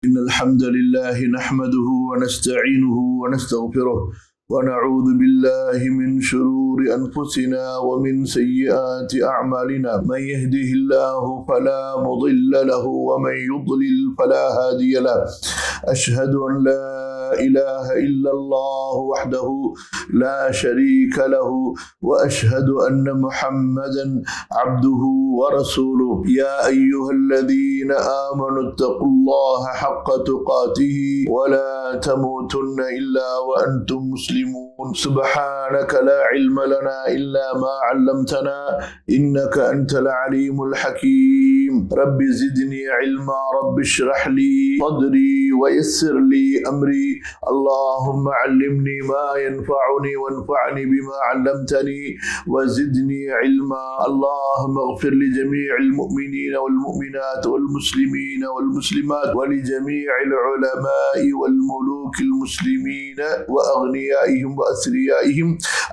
إن الحمد لله نحمده ونستعينه ونستغفره ونعوذ بالله من شرور أنفسنا ومن سيئات أعمالنا من يهده الله فلا مضل له ومن يضلل فلا هادي له أشهد أن لا إله إلا الله وحده لا شريك له وأشهد أن محمدا عبده ورسوله يا أيها الذين آمنوا اتقوا الله حق تقاته ولا تموتن إلا وأنتم مسلمون سبحانك لا علم لنا إلا ما علمتنا إنك أنت العليم الحكيم رب زدني علما رب اشرح لي صدري ويسر لي أمري اللهم علمني ما ينفعني وانفعني بما علمتني وزدني علما اللهم اغفر لجميع المؤمنين والمؤمنات والمسلمين والمسلمات ولجميع العلماء والملوك المسلمين وأغنيائهم وأثريائهم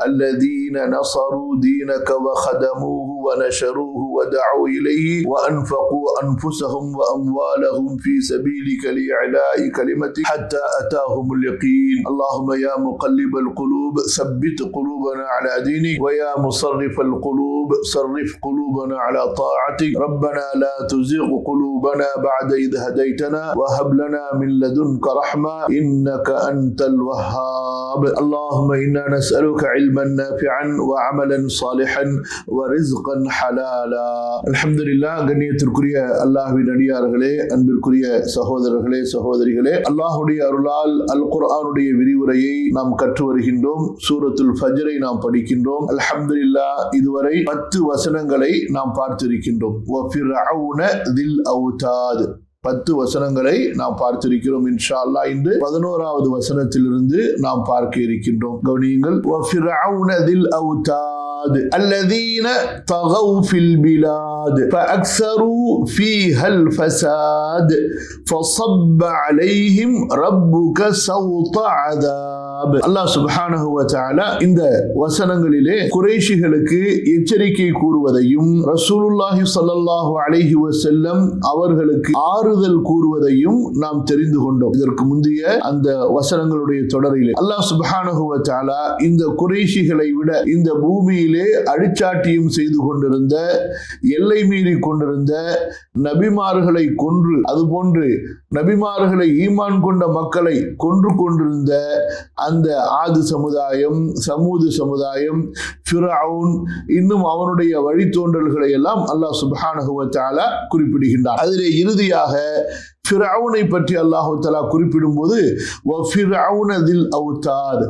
الذين نصروا دينك وخدموه ونشروه ودعوا إليه وأنفقوا أنفسهم وأموالهم في سبيلك لإعلاء كلمتك حتى أتاهم اليقين اللهم يا مقلب القلوب ثبت قلوبنا على دينك ويا مصرف القلوب صرف قلوبنا على طاعتك ربنا لا تزغ قلوبنا بعد إذ هديتنا وهب لنا من لدنك رحمة إنك أنت الوهاب اللهم إنا نسألك علما نافعا وعملا صالحا ورزقا حلالا الحمد لله கண்ணியத்திற்குரிய அல்லாஹ்வின் அடியார்களே அன்பிற்குரிய சகோதரர்களே சகோதரிகளே அல்லாஹ்வுடைய அருளால் அல் குர்ஆனுடைய விரிவுரையை நாம் கற்று வருகின்றோம் சூரத்துல் ஃபஜ்ரை நாம் படிக்கின்றோம் அல்ஹம்துலில்லாஹ் இதுவரை 10 வசனங்களை நாம் பார்த்திருக்கின்றோம் வஃபிர்அவுன தில் அவுதாத் 10 வசனங்களை நாம் பார்த்திருக்கிறோம் இன்ஷா அல்லாஹ் இன்று 11வது வசனத்திலிருந்து நாம் பார்க்க இருக்கின்றோம் கவனியுங்கள் வஃபிர்அவுன தில் அவுதாத் الذين طغوا في البلاد فأكثروا فيها الفساد فصب عليهم ربك سوط عذاب அல்லாஹ் சுப்ஹானஹு வ தஆலா இந்த வசனங்களிலே குறைஷிகளுக்கு எச்சரிக்கை கூறுவதையும் ரசூலுல்லாஹி ஸல்லல்லாஹு அலைஹி வஸல்லம் அவர்களுக்கு ஆறுதல் கூறுவதையும் நாம் தெரிந்து கொண்டோம் இதற்கு முந்தைய அந்த வசனங்களுடைய தொடரிலே அல்லாஹ் சுப்ஹானஹு வ தஆலா இந்த குறைஷிகளை விட இந்த பூமியிலே அழிச்சாட்டியம் செய்து கொண்டிருந்த எல்லை மீறி கொண்டிருந்த நபிமார்களை கொன்று அதுபோன்று நபிமார்களை ஈமான் கொண்ட மக்களை கொன்று கொண்டிருந்த அந்த ஆது சமுதாயம் சமூது சமுதாயம் ஃபிரௌன் இன்னும் அவனுடைய வழித்தோன்றல்களை எல்லாம் அல்லாஹ் சுப்ஹானஹு வ தஆலா குறிப்பிடுகின்றார் அதிலே இறுதியாக ஃபிரௌனை பற்றி அல்லாஹ் தஆலா குறிப்பிடும்போது வஃபிர்அவுன தில் அவுதாத்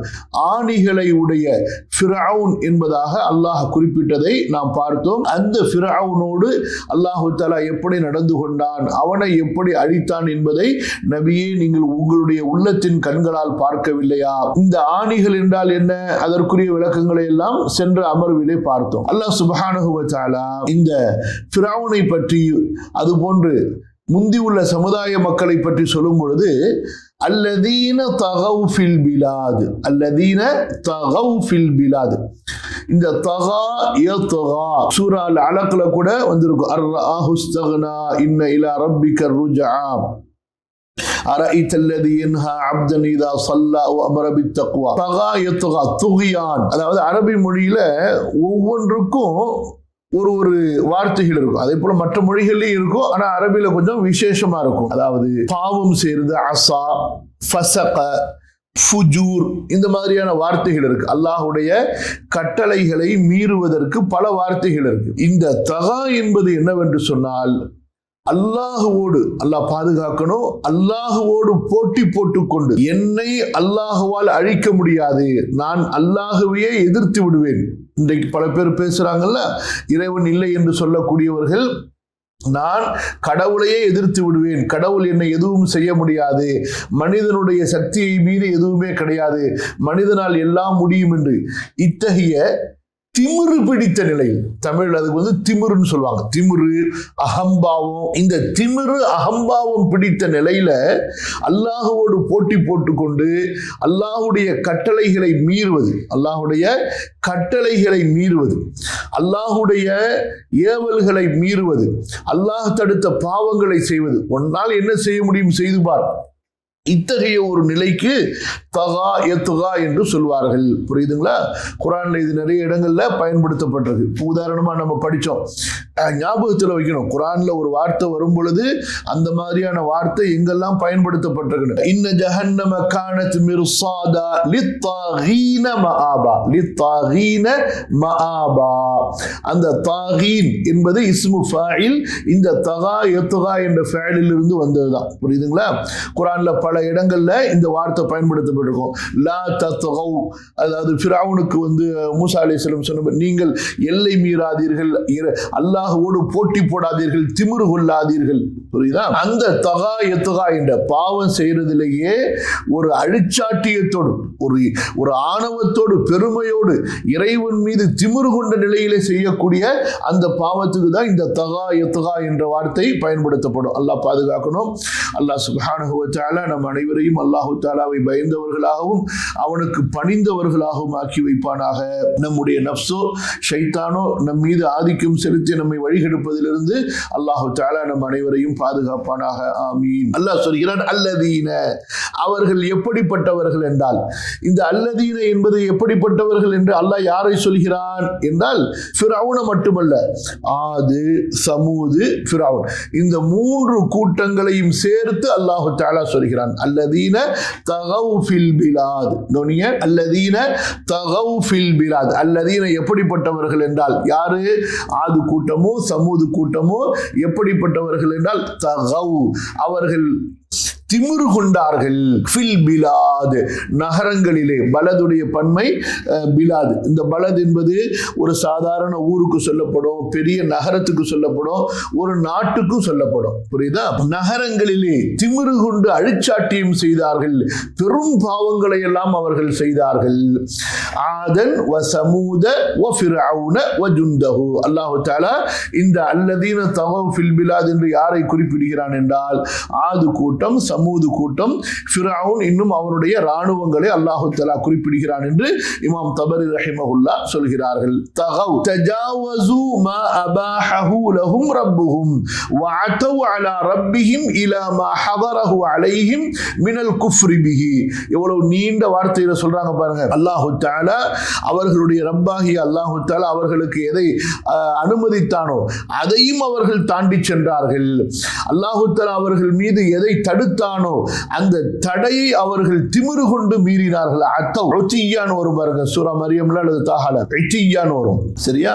ஆணிகளை உடைய ஃபிரௌன் என்பதாக அல்லாஹ் குறிப்பிட்டதை நாம் பார்த்தோம் அந்த ஃபிரௌனோடு அல்லாஹ் தஆலா எப்படி நடந்து கொண்டான் அவனை எப்படி அழித்தான் என்பதை நபியே நீங்கள் உங்களுடைய உள்ளத்தின் கண்களால் பார்க்கவில்லையா இந்த ஆணிகள் என்றால் என்ன அதற்குரிய விளக்கங்களை எல்லாம் சென்ற அமர்விலே பார்த்தோம் அல்லாஹ் சுப்ஹானஹு வ தஆலா இந்த ஃபிரௌனை பற்றி அதுபோன்று முந்தி உள்ள சமுதாய மக்களை பற்றி சொல்லும் பொழுது அல்லதீன தகவ் ஃபில் பிலாத் அல்லதீன தகவ் ஃபில் பிலாத் இந்த தகா யத்கா சூரா அல் அலக்ல கூட வந்திருக்கும் அர்ஆஹு இஸ்தக்னா இன்ன இலா ரப்பிக ருஜஆ அரஐத அல்லதி யன்ஹா அப்தன் இதா ஸல்லா வ அமர பித்தக்வா தகா யத்கா துகியான் அதாவது அரபி மொழியில ஒவ்வொன்றுக்கும் ஒரு வார்த்தைகள் இருக்கும் அதே போல மற்ற மொழிகள்லயும் இருக்கும் ஆனா அரபில கொஞ்சம் விசேஷமா இருக்கும் அதாவது பாவம் செய்யறது அசா ஃபஸக ஃபுஜூர் இந்த மாதிரியான வார்த்தைகள் இருக்கு அல்லாஹ்வுடைய கட்டளைகளை மீறுவதற்கு பல வார்த்தைகள் இருக்கு இந்த தகா என்பது என்னவென்று சொன்னால் அல்லாஹுவோடு அல்லாஹ் பாதுகாக்கணும் அல்லாஹுவோடு போட்டி போட்டுக்கொண்டு என்னை அல்லாஹுவால் அழிக்க முடியாது நான் அல்லாஹுவையே எதிர்த்து விடுவேன் இன்றைக்கு பல பேர் பேசுறாங்கல்ல இறைவன் இல்லை என்று சொல்லக்கூடியவர்கள் நான் கடவுளையே எதிர்த்து விடுவேன் கடவுள் என்னை எதுவும் செய்ய முடியாது மனிதனுடைய சக்தியை மீறி எதுவுமே கிடையாது மனிதனால் எல்லாம் முடியும் என்று இத்தகைய திமிரு பிடித்த நிலையில், தமிழ் அதுக்கு திமிருன்னு சொல்லுவாங்க, திமிரு அகம்பாவம், இந்த திமிரு அகம்பாவம் பிடித்த நிலையில அல்லாஹுவோடு போட்டி போட்டுக்கொண்டு அல்லாஹுடைய கட்டளைகளை மீறுவது, அல்லாஹுடைய ஏவல்களை மீறுவது, அல்லாஹ் தடுத்த பாவங்களை செய்வது. ஒன்னால் என்ன செய்ய முடியும், செய்து பார். இத்தகைய ஒரு நிலைக்கு தகா எத்துகா என்று சொல்வார்கள். புரியுதுங்களா? குரான்ல இது நிறைய இடங்கள்ல பயன்படுத்தப்பட்டிருக்கு. உதாரணமா நம்ம படிச்சோம், ஞாபகத்தில் வைக்கணும், குரான்ல ஒரு வார்த்தை வரும் பொழுது அந்த மாதிரியான வார்த்தை எங்கெல்லாம் பயன்படுத்தப்பட்டிருக்கு. இன்ன ஜஹன்னம கானத் மிர்சாதா லித்தாகீன மஆபா, லித்தாகீன மஆபா. அந்த தாகீன் என்பது இஸ்மு ஃபாயில், இந்த தகா எத்துகா என்ற ஃபேலில் இருந்து வந்ததுதான். புரியுதுங்களா? குரான்ல பல இடங்கள்ல இந்த வார்த்தை பயன்படுத்தப்பட்டிருக்கும். லா தத்கௌ, அதாவது ஃபிரௌனுக்கு மூசா அலைஹிஸ்ஸலாம் சொன்ன, நீங்கள் எல்லை மீறாதீர்கள், அல்லாஹ்வோடு போட்டி போடாதீர்கள், திமிரு கொள்ளாதீர்கள். புரியுதா? அந்த தகா எத்துகா என்ற பாவம் செய்யறதிலேயே ஒரு அழிச்சாட்டியத்தோடு, ஒரு ஆணவத்தோடு, பெருமையோடு, இறைவன் மீது திமிரு கொண்ட நிலையிலே செய்யக்கூடிய அந்த பாவத்துக்கு தான் இந்த தகா எத்துகா என்ற வார்த்தை பயன்படுத்தப்படும். அல்லாஹ் பாதுகாக்கணும். அல்லாஹ் சுப்ஹானஹு வ தஆலா நம் அனைவரையும் அல்லாஹு தஆலாவை பயந்தவர்களாகவும் அவனுக்கு பணிந்தவர்களாகவும் ஆக்கி வைப்பானாக. நம்முடைய நப்சோ ஷைத்தானோ நம் மீது ஆதிக்கம் செலுத்தி நம்மை வழிகெடுப்பதிலிருந்து அல்லாஹு தஆலா நம் அனைவரையும் பாதுகாப்பானாக. ஆமீன். அல்லாஹ் சொல்கிறான், அல்லதீன, அவர்கள் எப்படிப்பட்டவர்கள் என்றால், இந்த அல்லதீன என்பது எப்படிப்பட்டவர்கள் என்று அல்லாஹ் யாரை சொல்கிறான் என்றால், ஃபிரௌன மட்டுமல்ல, ஆது, சமூது, ஃபிரௌன், இந்த மூன்று கூட்டங்களையும் சேர்த்து அல்லாஹு தஆலா சொல்கிறான். அல்லதீன தகவ் ஃபில் பிலாத். கவனிங்க, அல்லதீன தகவ் ஃபில் பிலாத். அல்லதீன எப்படிப்பட்டவர்கள் என்றால் யாரு? ஆது கூட்டமோ சமூது கூட்டமோ எப்படிப்பட்டவர்கள் என்றால் தகவ், அவர்கள் திமிரு கொண்டார்கள். ஃபில் பிலாத், நகரங்களிலே. பலதுடைய பன்மை பிலாத். இந்த பலத் என்பது ஒரு சாதாரண ஊருக்கு சொல்லப்படும், பெரிய நகரத்துக்கு சொல்லப்படும், ஒரு நாட்டுக்கும் சொல்லப்படும். புரியுதா? நகரங்களிலே திமிரு கொண்டு அழிச்சாட்டியம் செய்தார்கள், பெரும் பாவங்களை எல்லாம் அவர்கள் செய்தார்கள். ஆதன் வ சமூத வ ஃபிர்அவுன வ ஜுந்தஹு. அல்லாஹ் தஆலா இந்த அல்லதீன தகவ் ஃபில் பிலாத் என்று யாரை குறிப்பிடுகிறான் என்றால், ஆது கூட்டம், சமூது கூட்டம், ஃபிரௌன் இன்னும் அவருடைய ராணுவங்களை அல்லாஹ் தஆலா குறிப்பிடுகிறான் என்று இமாம் தபரி ரஹிமஹுல்லாஹ் சொல்கிறார்கள். தகவ் தஜாவஸு மா அபாஹஹு லஹும் ரப்புஹும் வஅதவ் அலா ரப்பிஹிம் இலா மா ஹதரஹு அலைஹிம் மினல் குஃப்ரி பிஹி. எவ்வளவு நீண்ட வார்த்தையில சொல்றாங்க பாருங்க. அல்லாஹ் தஆலா அவர்களுடைய ரப்பாகிய அல்லாஹ் தஆலா அவர்களுக்கு எதை அனுமதித்தானோ அதையும் அவர்கள் தாண்டி சென்றார்கள். அல்லாஹ் தஆலா அவர்கள் மீது எதை தடுத்தானோ அந்த தடையை அவர்கள் திமிரு கொண்டு மீறினார்கள். வரும் பாருங்க, சூரா மரியம்ல அல்லது தாஹால வரும். சரியா?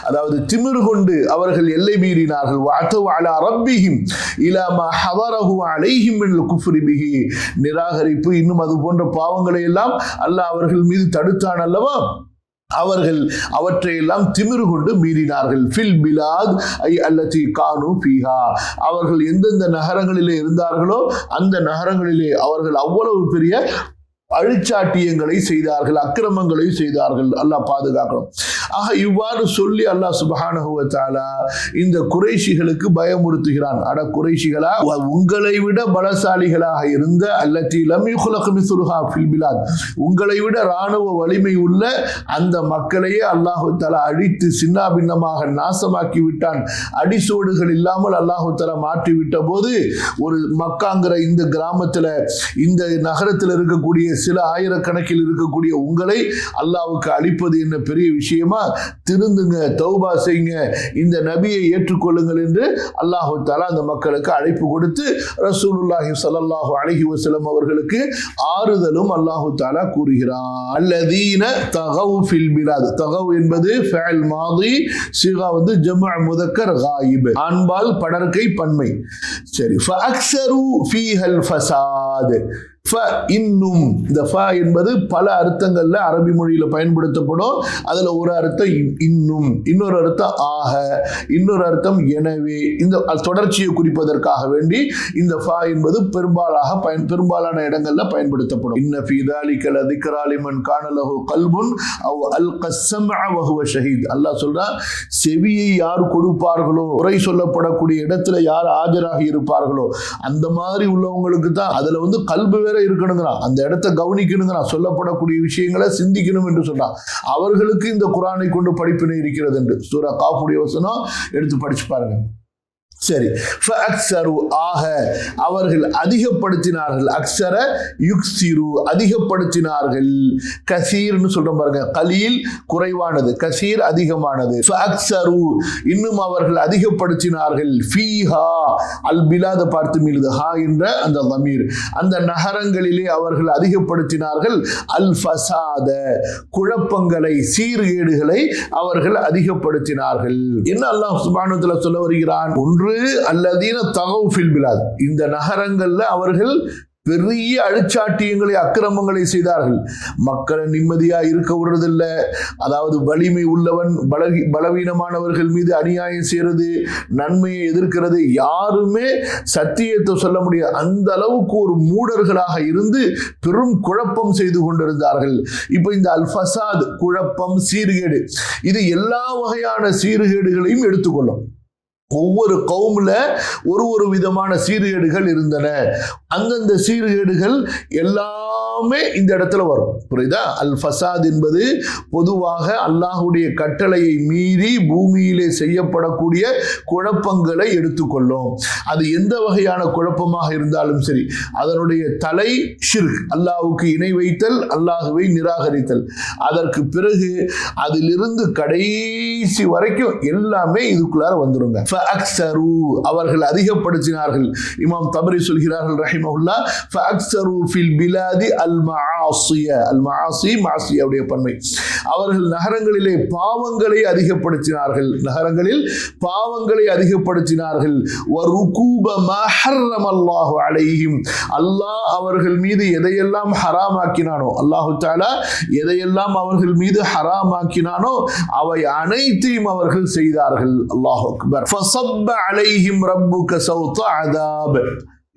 அதாவது திமிரு கொண்டு அவர்கள் எல்லை மீறினார்கள். வஅதவ் அலா ரப்பிஹிம் இலா மா ஹதரஹு அலைஹிம் மினல் குஃப்ரி பிஹி. நிராகரிப்பு இன்னும் அது போன்ற பாவங்களை எல்லாம் அல்லாஹ் அவர்கள் மீது தடுத்தான் அல்லவா, அவர்கள் அவற்றையெல்லாம் திமிரு கொண்டு மீறினார்கள். ஃபில் பிலாத் ஐ அல்லதி கானு ஃபீஹா. அவர்கள் எந்தெந்த நகரங்களிலே இருந்தார்களோ அந்த நகரங்களிலே அவர்கள் அவ்வளவு பெரிய அழிச்சாட்டியங்களை செய்தார்கள், அக்கிரமங்களை செய்தார்கள். அல்லாஹ் பாதுகாக்கணும். ஆக இவ்வாறு சொல்லி அல்லாஹ் சுப்ஹானஹு வ தஆலா இந்த குறைஷிகளுக்கு பயமுறுத்துகிறான். அட குறைஷிகளா, உங்களை விட பலசாலிகளாக இருந்த அல்லதி லம் யுக்லக் மிஸ்லுஹா ஃபில் பிலாத், உங்களை விட ராணுவ வலிமை உள்ள அந்த மக்களையே அல்லாஹ் தஆலா அழித்து சின்னாபின்னமாக நாசமாக்கி விட்டான். அடிசோடுகள் இல்லாமல் அல்லாஹ் தஆலா மாற்றி விட்ட போது ஒரு மக்காங்கிற இந்த கிராமத்தில், இந்த நகரத்தில் இருக்கக்கூடிய சில ஆயிரக்கணக்கில் இருக்கக்கூடிய உங்களை அல்லாஹ்வுக்கு அளிப்பது என்ன பெரிய விஷயமா? திருந்துங்க, தௌபா செய்யுங்க, இந்த நபியை ஏற்றுக்கொள்ளுங்கள் என்று அல்லாஹ் தஆலா அந்த மக்களுக்கு அழைப்பு கொடுத்து ரசூலுல்லாஹி ஸல்லல்லாஹு அலைஹி வஸல்லம் அவர்களுக்கு ஆறுதலும் அல்லாஹ் தஆலா கூறுகிறான். அல்லதீன தகவ் ஃபில் பிலாத். தகவ் என்பது ஃபஅல் மாதி, சிகா ஜம்அ முதக்கர் காயிப், ஆண்பால் படர்க்கை பன்மை. சரி, ஃபஅக்ஸரு ஃபீஹல் ஃபஸாத். இன்னும். இந்த ஃப என்பது பல அர்த்தங்கள்ல அரபி மொழியில பயன்படுத்தப்படும். அதுல ஒரு அர்த்தம் இன்னும், இன்னொரு அர்த்தம் ஆக, இன்னொரு அர்த்தம் எனவே. இந்த தொடர்ச்சியை குறிப்பதற்காக வேண்டி இந்த ஃப என்பது பெரும்பாலான இடங்கள்ல பயன்படுத்தப்படும். இன்ன ஃபீ ذلك لذكرى لمن كان له قلب او القى السمع وهو شهيد. அல்லாஹ் சொல்றான், செவியை யார் கொடுப்பார்களோ, குறை சொல்லப்படக்கூடிய இடத்துல யார் ஆஜராகி இருப்பார்களோ அந்த மாதிரி உள்ளவங்களுக்கு தான். அதுல கல்பு வேற இருக்கணுங்கிறான், அந்த இடத்தை கவனிக்கணுங்கிறான், சொல்லப்படக்கூடிய விஷயங்களை சிந்திக்கணும் என்று சொல்றான். அவர்களுக்கு இந்த குர்ஆனை கொண்டு படிப்பினை இருக்கிறது என்று சூரா காஃபுடைய வசனம் எடுத்து படிச்சு பாருங்க. சரி, ஆக அவர்கள் அதிகப்படுத்தினார்கள். அக்ஸர யுக்ஸிரு, அதிகப்படுத்தினார்கள். கசீர்னு சொல்றோம் பாருங்க, கலீல் குறைவானது, கசீர் அதிகமானது. இன்னும் அவர்கள் அதிகப்படுத்தினார்கள். ஃபீஹா அல் பிலாத பார்த்து மீது ஹா என்ற அந்த தமீர், அந்த நகரங்களிலே அவர்கள் அதிகப்படுத்தினார்கள். அல் ஃபசாத, குழப்பங்களை, சீர்கேடுகளை அவர்கள் அதிகப்படுத்தினார்கள். என்ன அல்லாஹ் சுப்ஹானஹு வ தஆலா சொல்ல வருகிறான்? ஒன்று, அல்லதீன தகவ் ஃபில் பிலாத், இந்த நகரங்கள்ல அவர்கள் பெரிய அழிச்சாட்டியங்களை, அக்கிரமங்களை செய்தார்கள். மக்களை நிம்மதியா இருக்க விடுறதில்லை. அதாவது வலிமை உள்ளவன் பலவீனமானவர்கள் மீது அநியாயம் செய்யறது, நன்மையை எதிர்க்கிறது, யாருமே சத்தியத்தை சொல்ல முடியாது. அந்த அளவுக்கு ஒரு மூடர்களாக இருந்து பெரும் குழப்பம் செய்து கொண்டிருந்தார்கள். இப்ப இந்த அல் ஃபசாத், குழப்பம், சீர்கேடு, இது எல்லா வகையான சீர்கேடுகளையும் எடுத்துக்கொள்ளும். ஒவ்வொரு கவும்ல ஒரு விதமான சீர்கேடுகள் இருந்தன. அந்தந்த சீர்கேடுகள் எல்லாமே இந்த இடத்துல வரும். புரியுதா? அல் ஃபசாத் என்பது பொதுவாக அல்லாஹுடைய கட்டளையை மீறி பூமியிலே செய்யப்படக்கூடிய குழப்பங்களை எடுத்துக்கொள்ளும். அது எந்த வகையான குழப்பமாக இருந்தாலும் சரி, அதனுடைய தலை ஷிர்க், அல்லாஹ்வுக்கு இணை வைத்தல், அல்லாஹுவை நிராகரித்தல். அதற்கு பிறகு அதிலிருந்து கடைசி வரைக்கும் எல்லாமே இதுக்குள்ளார வந்துருங்க. அவர்கள் அதிகப்படுத்தினார்கள். இமாம் தபரி சொல்கிறார்கள் ரஹிமஹுல்லாஹ், ஃபஅக்ஸரு ஃபில் பிலாதி அல் மஆசிய, அல் மஆசி மாசியாவுடைய பன்மை. அவர்கள் நகரங்களிலே பாவங்களை அதிகப்படுத்தினார்கள், நகரங்களில் பாவங்களை அதிகப்படுத்தினார்கள். வருகூப மா ஹர்ரமல்லாஹு அலைஹிம், அல்லாஹ் அவர்கள் மீது எதையெல்லாம் ஹராமாக்கினானோ, அல்லாஹு தஆலா எதையெல்லாம் அவர்கள் மீது ஹராமாக்கினானோ அவை அனைத்தையும் அவர்கள் செய்தார்கள். அல்லாஹு அக்பர். ஃபஸப்ப அலைஹிம் ரப்புக சௌத அதாப்.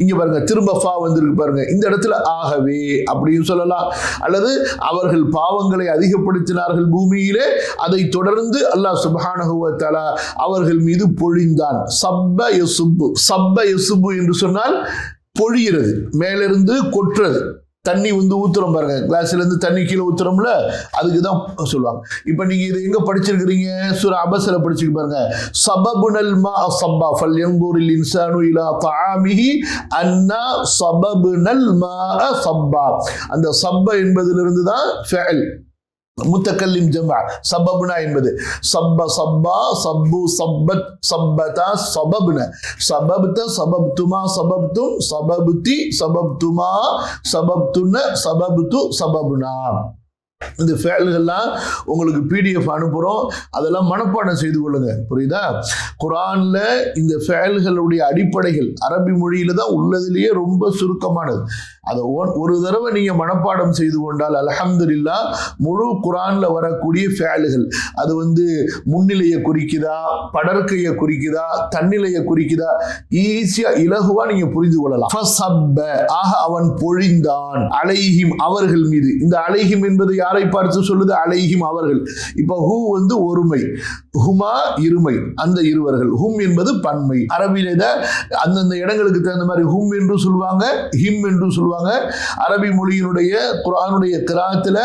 இங்க பாருங்க, திரும்ப ஃபா வந்திருக்கு பாருங்க. இந்த இடத்துல ஆகவே அப்படின்னு சொல்லலாம், அல்லது அவர்கள் பாவங்களை அதிகப்படுத்தினார்கள் பூமியிலே, அதை தொடர்ந்து அல்லாஹ் சுப்ஹானஹு வ தஆலா அவர்கள் மீது பொழிந்தான். சப்ப யசுப்பு, சப்ப யசுப்பு என்று சொன்னால் பொழிகிறது, மேலிருந்து கொட்டுறது. தண்ணி ஊத்துறோம் பாருங்க, கிளாஸ்ல இருந்து தண்ணி கீழே ஊத்துறோம்ல, அதுக்குதான் சொல்லுவாங்க. இப்ப நீங்க இதை எங்க படிச்சிருக்கிறீங்க? சூரா அபஸ்ல படிச்சுட்டு பாருங்க. சபபுனல் மா சப்பா ஃபல்யன்துரில் இன்சானு இலா தஆமிஹி அன்னா சபபுனல் மா சப்பா. அந்த சப்ப என்பதிலிருந்து தான் ஃபஅல் முத்தக்கல்லிம் ஜமா. சபபுனா என்பது சப்ப சப்பா, சப்பு சப்பத், சப்பதா, சபபுன, சபப்த, சபப்துமா, சபப்தும், சபபுத்தி, சபப்துமா, சபப்துன, சபப்து, சபபுனா. இந்த ஃபேல்கள்லாம் உங்களுக்கு பிடிஎஃப் அனுப்புகிறோம், அதெல்லாம் மனப்பாடம் செய்து கொள்ளுங்க. புரியுதா? குர்ஆன்ல இந்த ஃபேல்களுடைய அடிப்படைகள் அரபி மொழியில தான் உள்ளதுலேயே ரொம்ப சுருக்கமானது. அதை ஒரு தடவை நீங்க மனப்பாடம் செய்து கொண்டால் அல்ஹம்துலில்லாஹ் முழு குர்ஆன்ல வரக்கூடிய ஃபேல்கள், அது முன்னிலையை குறிக்குதா, படர்க்கையை குறிக்குதா, தன்னிலையை குறிக்குதா, ஈஸியா இலகுவா நீங்க புரிந்து கொள்ளலாம். ஃபஸப்ப, ஆக அவன் பொழிந்தான், அலைஹிம் அவர்கள் மீது. இந்த அலைஹிம் என்பது யாரை பார்த்து சொல்லுது? அலைஹிம் அவர்கள். இப்ப ஹூ ஒருமை, ஹுமா இருமை, அந்த இருவர்கள். ஹும் என்பது பன்மை. அரபியில அந்தந்த இடங்களுக்கு தகுந்த மாதிரி ஹும் என்று சொல்லுவாங்க, ஹிம் என்று சொல்லுவாங்க. அரபி மொழியினுடைய குர்ஆனுடைய கிராத்துல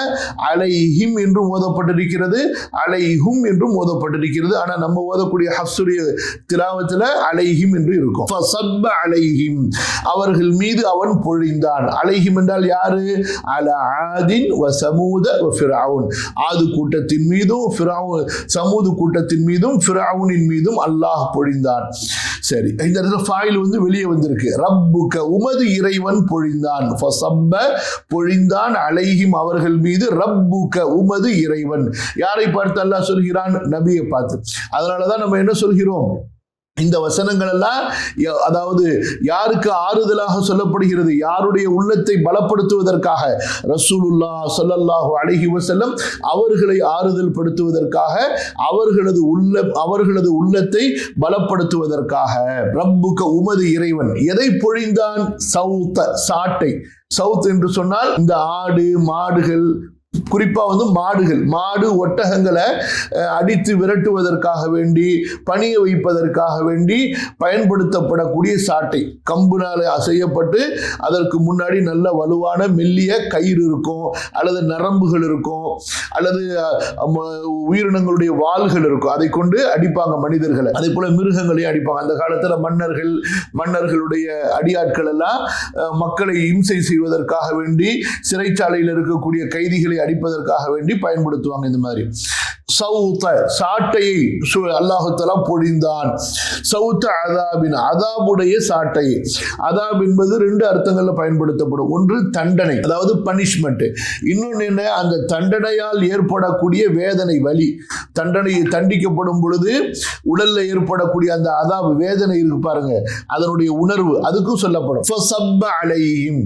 அலைஹிம் என்றும் ஓதப்பட்டிருக்கிறது, அலைஹும் என்றும் ஓதப்பட்டிருக்கிறது. ஆனா நம்ம ஓதக்கூடிய ஹஃப்ஸுடைய திலாவத்துல அலைஹிம் என்று இருக்கும். ஃபஸப்ப அலைஹிம், அவர்கள் மீது அவன் பொழிந்தான். அலைஹிம் என்றால் யாரு? அலா ஆதின் வ சமூத வ ஃபிரௌன். ஆது கூட்டத்தின் மீதும் சமூது கூட்டத்தின் மீதும் ஃபிரௌனின் மீதும் அல்லாஹ் பொழிந்தான். சரி, இந்த இடத்துல ஃபாயில் வெளியே வந்திருக்கு. ரப்புக, உமது இறைவன் பொழிந்தான். ஃபஸப்ப, பொழிந்தான், அலைஹிம் அவர்கள் மீது. ரப்புக, உமது இறைவன். யாரை பார்த்து அல்லாஹ் சொல்கிறான்? நபியை பார்த்து. அதனாலதான் நம்ம என்ன சொல்கிறோம்? இந்த வசனங்கள் எல்லாம் அதாவது யாருக்கு ஆறுதலாக சொல்லப்படுகிறது? யாருடைய உள்ளத்தை பலப்படுத்துவதற்காக, ரசூலுல்லாஹ் ஸல்லல்லாஹு அலைஹி வஸல்லம் அவர்களை ஆறுதல் படுத்துவதற்காக, அவர்களது உள்ளத்தை பலப்படுத்துவதற்காக. ரப்புக உமது இறைவன் எதை பொழிந்தான்? சௌத்த, சாட்டை. சவுத் என்று சொன்னால் இந்த ஆடு மாடுகள், குறிப்பா மாடு ஒட்டகங்களை அடித்து விரட்டுவதற்காக வேண்டி, பணிய வைப்பதற்காக வேண்டி பயன்படுத்தப்படக்கூடிய சாட்டை. கம்புனால செய்யப்பட்டு அதற்கு முன்னாடி நல்ல வலுவான மெல்லிய கயிறு இருக்கும், அல்லது நரம்புகள் இருக்கும், அல்லது உயிரினங்களுடைய வாள்கள் இருக்கும். அதை கொண்டு அடிப்பாங்க மனிதர்களை. அதே போல மிருகங்களையும் அடிப்பாங்க. அந்த காலத்துல மன்னர்களுடைய அடியாட்கள் எல்லாம் மக்களை இம்சை செய்வதற்காக வேண்டி, சிறைச்சாலையில் இருக்கக்கூடிய கைதிகளை அடிப்பதற்காக வேண்டி பயன்படுத்துவாங்க. இந்த மாதிரி சவுத்த, சாட்டையை அல்லாஹு தஆலா பொழிந்தான். சவுத்த அதாபின், அதாபுடைய சாட்டை. அதாப் என்பது 2 அர்த்தங்கள்ல பயன்படுத்தப்படும். ஒன்று தண்டனை, அதாவது பனிஷ்மெண்ட். இன்னொன்று என்ன? அந்த தண்டனையால் ஏற்படக்கூடிய வேதனை, வலி. தண்டிக்கப்படும் பொழுது உடல்ல ஏற்படக்கூடிய அந்த அதாப் வேதனை இருக்கு பாருங்க, அதனுடைய உணர்வு, அதுக்கும் சொல்லப்படும். ஃபஸப்ப அலைஹிம்,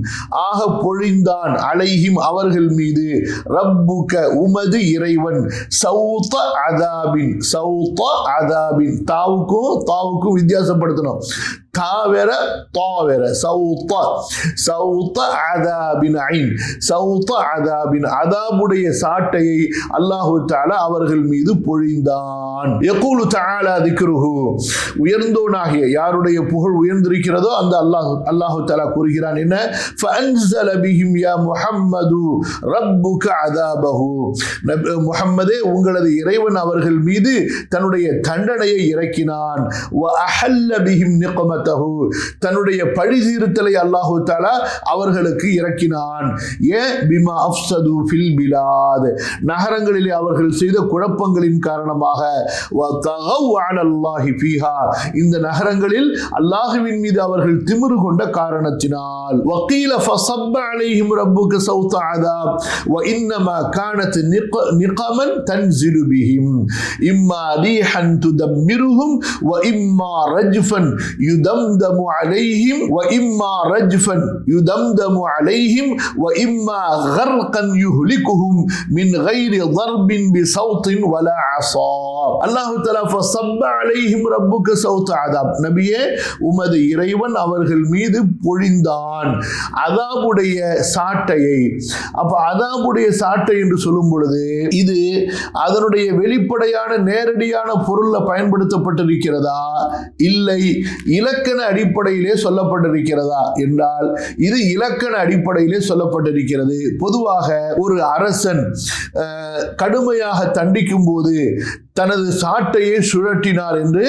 ஆக பொழிந்தான், அலைஹிம் அவர்கள் மீது, ரப்புக உமது இறைவன், சவுத்த அதாபின், சவுத்த அதாபின். தாவுக்கும் வித்தியாசப்படுத்தணும். தாவர தாவர, சவுத்த அதாபின் ஐன், சவுத்த அதாபின், அதாபுடைய சாட்டையை அல்லாஹு தஆலா அவர்கள் மீது பொழிந்தான். யகூலு தஆலா திக்ருஹு, உயர்ந்தோனாகிய யாருடைய புகழ் உயர்ந்திருக்கிறதோ அந்த அல்லாஹு தஆலா கூறுகிறான் என்ன? ஃபஅன்ஸல பிஹிம் யா முஹம்மது ரப்புக அதாபஹு, முஹம்மதே உங்களது இறைவன் அவர்கள் மீது தன்னுடைய தண்டனையை இறக்கினான். வ அஹல்ல பிஹிம் நிக்மத, தன்னுடைய பழிதீர்த்தலை அல்லாஹு தஆலா அவர்களுக்கு இறக்கினான். ஏன்? பிமா அஃப்ஸது ஃபில் பிலாத், நகரங்களிலே அவர்கள் செய்த குழப்பங்களின் காரணமாக. வ தகவ் அலல்லாஹி ஃபீஹா, இந்த நகரங்களில் அல்லாஹ்வின் மீது அவர்கள் திமிரு கொண்ட காரணத்தினால். வகீல ஃபஸப்ப அலைஹிம் ரப்புக சௌத அதாப் வ இன்னமா கானத் நிகமன் தன்ஸிலு பிஹிம் இம்மா ரீஹன் துதம்மிருஹும் வ இம்மா ரஜ்ஃபன் يدمدم عليهم وإما رجفا يدمدم عليهم وإما غرقا يهلكهم من غير ضرب بصوت ولا عصا. அல்லாஹு தஆலா ஃபஸப்ப அலைஹிம் ரப்புக சௌத அதாப், நபியே உமது இறைவன் அவர்கள் மீது பொழிந்தான் அதாபுடைய சாட்டையை. அப்ப அதாபுடைய சாட்டை என்று சொல்லும் பொழுது இது அதனுடைய வெளிப்படையான நேரடியான பொருள்ல பயன்படுத்தப்பட்டிருக்கிறதா, இல்லை இலக்கண அடிப்படையிலே சொல்லப்பட்டிருக்கிறதா என்றால் இது இலக்கண அடிப்படையிலே சொல்லப்பட்டிருக்கிறது. பொதுவாக ஒரு அரசன் கடுமையாக தண்டிக்கும் போது தனது சாட்டையை சுழற்றினார் என்று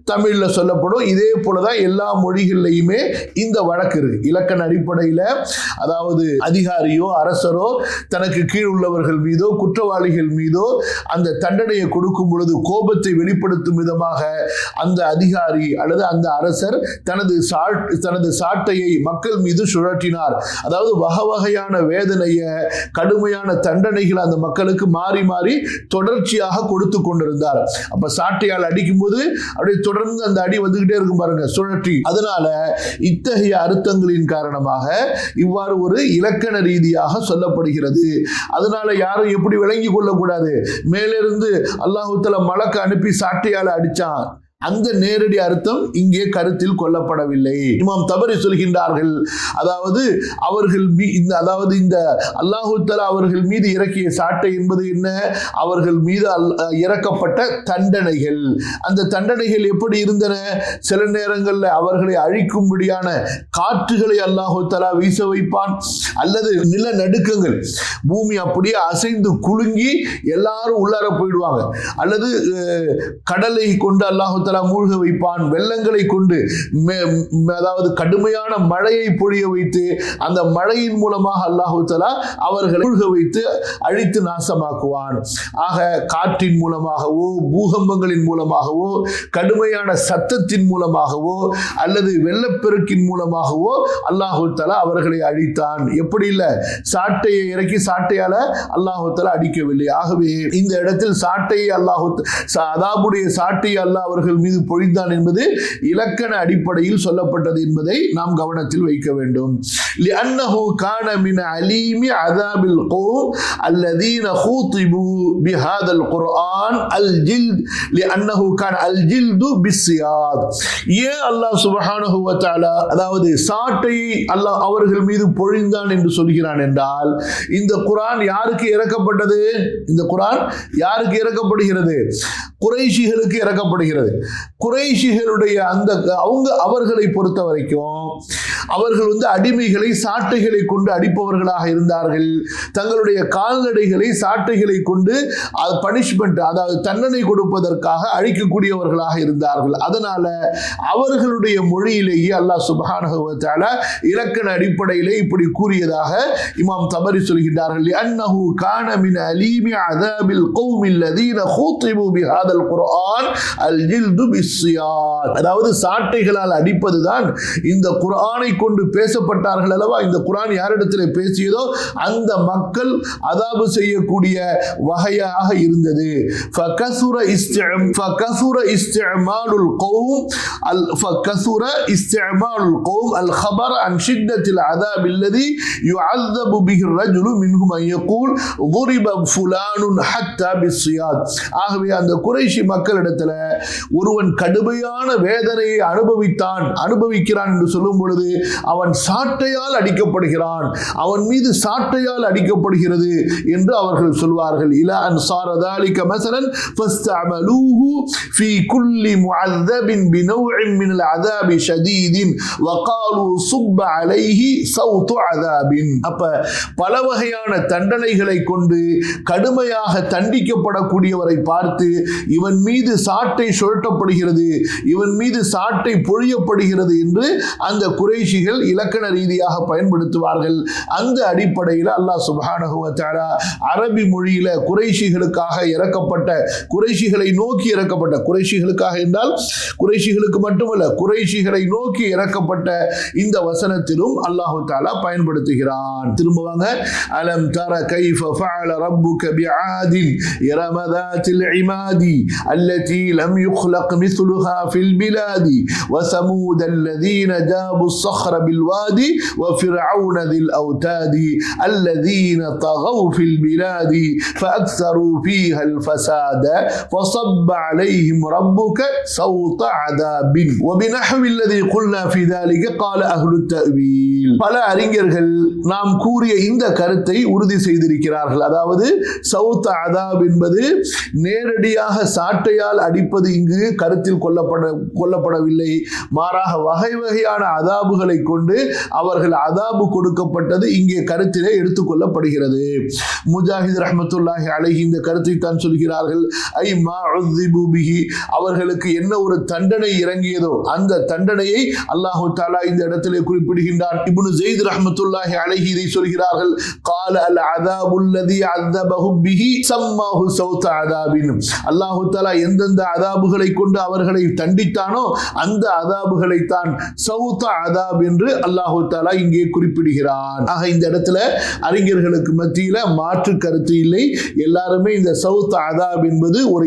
தமிழ்ல சொல்லப்படும். இதே போலதான் எல்லா மொழிகளிலையுமே இந்த வழக்கு இருக்கு. இலக்கண அடிப்படையில், அதாவது அதிகாரியோ அரசரோ தனக்கு கீழ் உள்ளவர்கள் மீதோ குற்றவாளிகள் மீதோ அந்த தண்டனையை கொடுக்கும் பொழுது கோபத்தை வெளிப்படுத்தும் விதமாக அந்த அதிகாரி அல்லது அந்த அரசர் தனது சாட்டையை மக்கள் மீது சுழற்றினார். அதாவது வகையான வேதனையை, கடுமையான தண்டனைகளை அந்த மக்களுக்கு மாறி மாறி தொடர்ச்சியாக கொடுத்து கொண்டிருந்தார். அப்ப சாட்டையால் அடிக்கும் போது அப்படியே தொடர்ந்து அந்த அடி வந்துகிட்டே இருக்கும் பாருங்க, சுழற்றி. அதனால இத்தகைய அர்த்தங்களின் காரணமாக இவ்வாறு ஒரு இலக்கண ரீதியாக சொல்லப்படுகிறது. அதனால யாரும் எப்படி விளங்கி கொள்ளக்கூடாது, மேலிருந்து அல்லாஹ் தஆலா மலக்கு அனுப்பி சாட்டையால் அடிச்சான், அந்த நேரடி அர்த்தம் இங்கே கருத்தில் கொள்ளப்படவில்லை. இமாம் தபரி சொல்கின்றார்கள், அதாவது இந்த அல்லாஹு தஆலா அவர்கள் மீது இறக்கிய சாட்டை என்பது என்ன? அவர்கள் மீது இறக்கப்பட்ட தண்டனைகள். அந்த தண்டனைகள் எப்படி இருந்தன? சில நேரங்களில் அவர்களை அழிக்கும்படியான காற்றுகளை அல்லாஹு தஆலா வீச வைப்பான், அல்லது நிலநடுக்கங்கள், பூமி அப்படியே அசைந்து குலுங்கி எல்லாரும் உள்ளார போயிடுவாங்க, அல்லது கடலை கொண்டு அல்லாஹு மூழ்க வைப்பான், வெள்ளங்களை கொண்டு அதாவது கடுமையான மழையை பொழிய வைத்து அந்த மழையின் மூலமாக அல்லாஹ் தஆலா அவர்களை மூழ்க வைத்து அழித்து நாசமாக்குவான். ஆக காற்றின் மூலமாகவோ பூகம்பங்களின் மூலமாகவோ கடுமையான சத்தத்தின் மூலமாகவோ அல்லது வெள்ளப்பெருக்கின் மூலமாகவோ அல்லாஹ் தஆலா அவர்களை அழித்தான். எப்படி இல்லை, சாட்டையை இறக்கி சாட்டையால அல்லாஹ் தஆலா அடிக்கவில்லை. ஆகவே இந்த இடத்தில் சாட்டையை அதாபுடைய சாட்டையை அல்லாஹ் அவர்கள் அவர்கள் மீது பொழிந்தான் என்பது இலக்கண அடிப்படையில் சொல்லப்பட்டது என்பதை நாம் கவனத்தில் வைக்க வேண்டும். لأنه كان من عليم عذاب القوم الذين خوطبوا بهذا القرآن الجلد لأنه كان الجلد بالسياط. ஏன் அல்லாஹ் சுப்ஹானஹு வ தஆலா அதாவது சாட்டை அல்லாஹ் அவர்கள் மீது பொழிந்தான் என்று சொல்கிறான் என்றால், இந்த குர்ஆன் யாருக்கு இறக்கப்பட்டது? இந்த குர்ஆன் யாருக்கு இறக்கப்படுகிறது? குறைஷிகளுக்கு இறக்கப்படுகிறது. குறைஷிகளுடைய அந்த அவர்களை பொறுத்த வரைக்கும் அவர்கள் அடிமைகளை சாட்டைகளை கொண்டு அடிப்பவர்களாக இருந்தார்கள். தங்களுடைய கால்நடைகளை சாட்டைகளை கொண்டு பனிஷ்மெண்ட் அதாவது தண்டனை கொடுப்பதற்காக அழிக்கக்கூடியவர்களாக இருந்தார்கள். அதனால அவர்களுடைய மொழியிலேயே அல்லாஹ் சுப்ஹானஹு வ தஆலா இலக்கண அடிப்படையிலே இப்படி கூறியதாக இமாம் தபரி சொல்கிறார்கள். அன்னஹு கான மின் அலீமி அஸாபில் கௌமில் லதீன ஹூதிபு பிஹாதல் குர்ஆன் அல் ஜில்து பிஸ்ஸியாத். அதாவது சாட்டைகளால் அடிப்பதுதான் இந்த குர்ஆனை கொண்டு பேசப்பட்டார்கள் அல்லவா. இந்த குர்ஆன் யாரிடத்தில் பேசியதோ அந்த மக்கள் அதாபு செய்யக்கூடிய வகையாக இருந்தது. فكثر استعمال القوم الخبر عن شدة العذاب الذي يعذب به الرجل منهم أن يقول ضرب فلان حتى بالصياد. ஆகவே அந்த குறைஷி மக்களிடத்தில் ஒருவன் கடுமையான வேதனையை அனுபவிக்கிறான் என்று சொல்லும் பொழுது அவன் சாட்டையால் அடிக்கப்படுகிறான், அவன் மீது சாட்டையால் அடிக்கப்படுகிறது என்று அவர்கள் சொல்வார்கள். இலா அன்சார ذلك مثلا فاستعملوه في كل معذب بنوع من العذاب شديد وقالوا صب عليه صوت عذاب. அப்ப பல வகையான தண்டனைகளை கொண்டு கடுமையாக தண்டிக்கப்படக்கூடியவரை பார்த்து இவன் மீது சாட்டை சுழற்றப்படுகிறது, இவன் மீது சாட்டை பொழியப்படுகிறது என்று அந்த குறைஷிகள் இலக்கண ரீதியாக பயன்படுத்துவார்கள். அந்த அடிப்படையில் அல்லாஹ் சுப்ஹானஹு வ தஆலா அரபி மொழியில குறைஷிகளுக்காக இறக்கப்பட்ட, குறைஷிகளை நோக்கி இறக்கப்பட்ட, குறைஷிகளுக்காக என்றால் குறைஷிகளுக்கு மட்டுமல்ல, குறைஷிகளை நோக்கி இறக்கப்பட்ட இந்த வசனத்திலும் அல்லாஹ் தஆலா பயன்படுத்துகிறான். திரும்புவாங்க. அலம் தர கைஃப ஃபஅல ரப்புக பிஆதின் இரம ذاتில் இமாதி அல்லதி லம் யுக்லக் மிஸ்லுஹா ஃபில் பிலாதி وثمود الذين جابوا الصخر بالوادي وفرعون ذي الأوتاد الذين طغوا في البلاد فأكثروا فيها الفساد فصب عليهم ربك صوت عذاب وبنحو الذي قلنا في ذلك قال أهل التأويل. பல அறிஞர்கள் நாம் கூறிய இந்த கருத்தை உறுதி செய்திருக்கிறார்கள். அதாவது சௌத் அதாப் என்பது நேரடியாக சாட்டையால் அடிப்பது இங்கு கருத்தில் கொள்ளப்படவில்லை. மாறாக வகை வகையான அதாபுகளை கொண்டு அவர்கள் அதாபு கொடுக்கப்பட்டது இங்கே கருத்திலே எடுத்துக்கொள்ளப்படுகிறது. முஜாஹித் ரஹ்மத்துல்லாஹி அலைஹி இந்த கருத்தை தான் சொல்கிறார்கள். ஐ மா உஸிபு பிஹி, அவர்களுக்கு என்ன ஒரு தண்டனை இறங்கியதோ அந்த தண்டனையை அல்லாஹ் தஆலா இந்த இடத்திலே குறிப்பிடுகின்றான். இப்னு ஸைத் ரஹ்மத்துல்லாஹி அலைஹி இதை சொல்கிறார்கள். قال العذاب الذي عذبهم به سماه صوت عذاب. அல்லாஹ் தஆலா எந்தெந்த அதாபுகளை கொண்டு அவர்களை தண்டித்தானோ அந்த அதாபுகளை தான் சௌத் அதாப் என்று அல்லாஹ் தஆலா இங்கே குறிப்பிடுகிறான். ஆக இந்த இடத்துல அறிஞர்களுக்கு மத்தியில மாற்று கருத்து இல்லை. எல்லாருமே இந்த சௌத் அதாப் என்பது ஒரு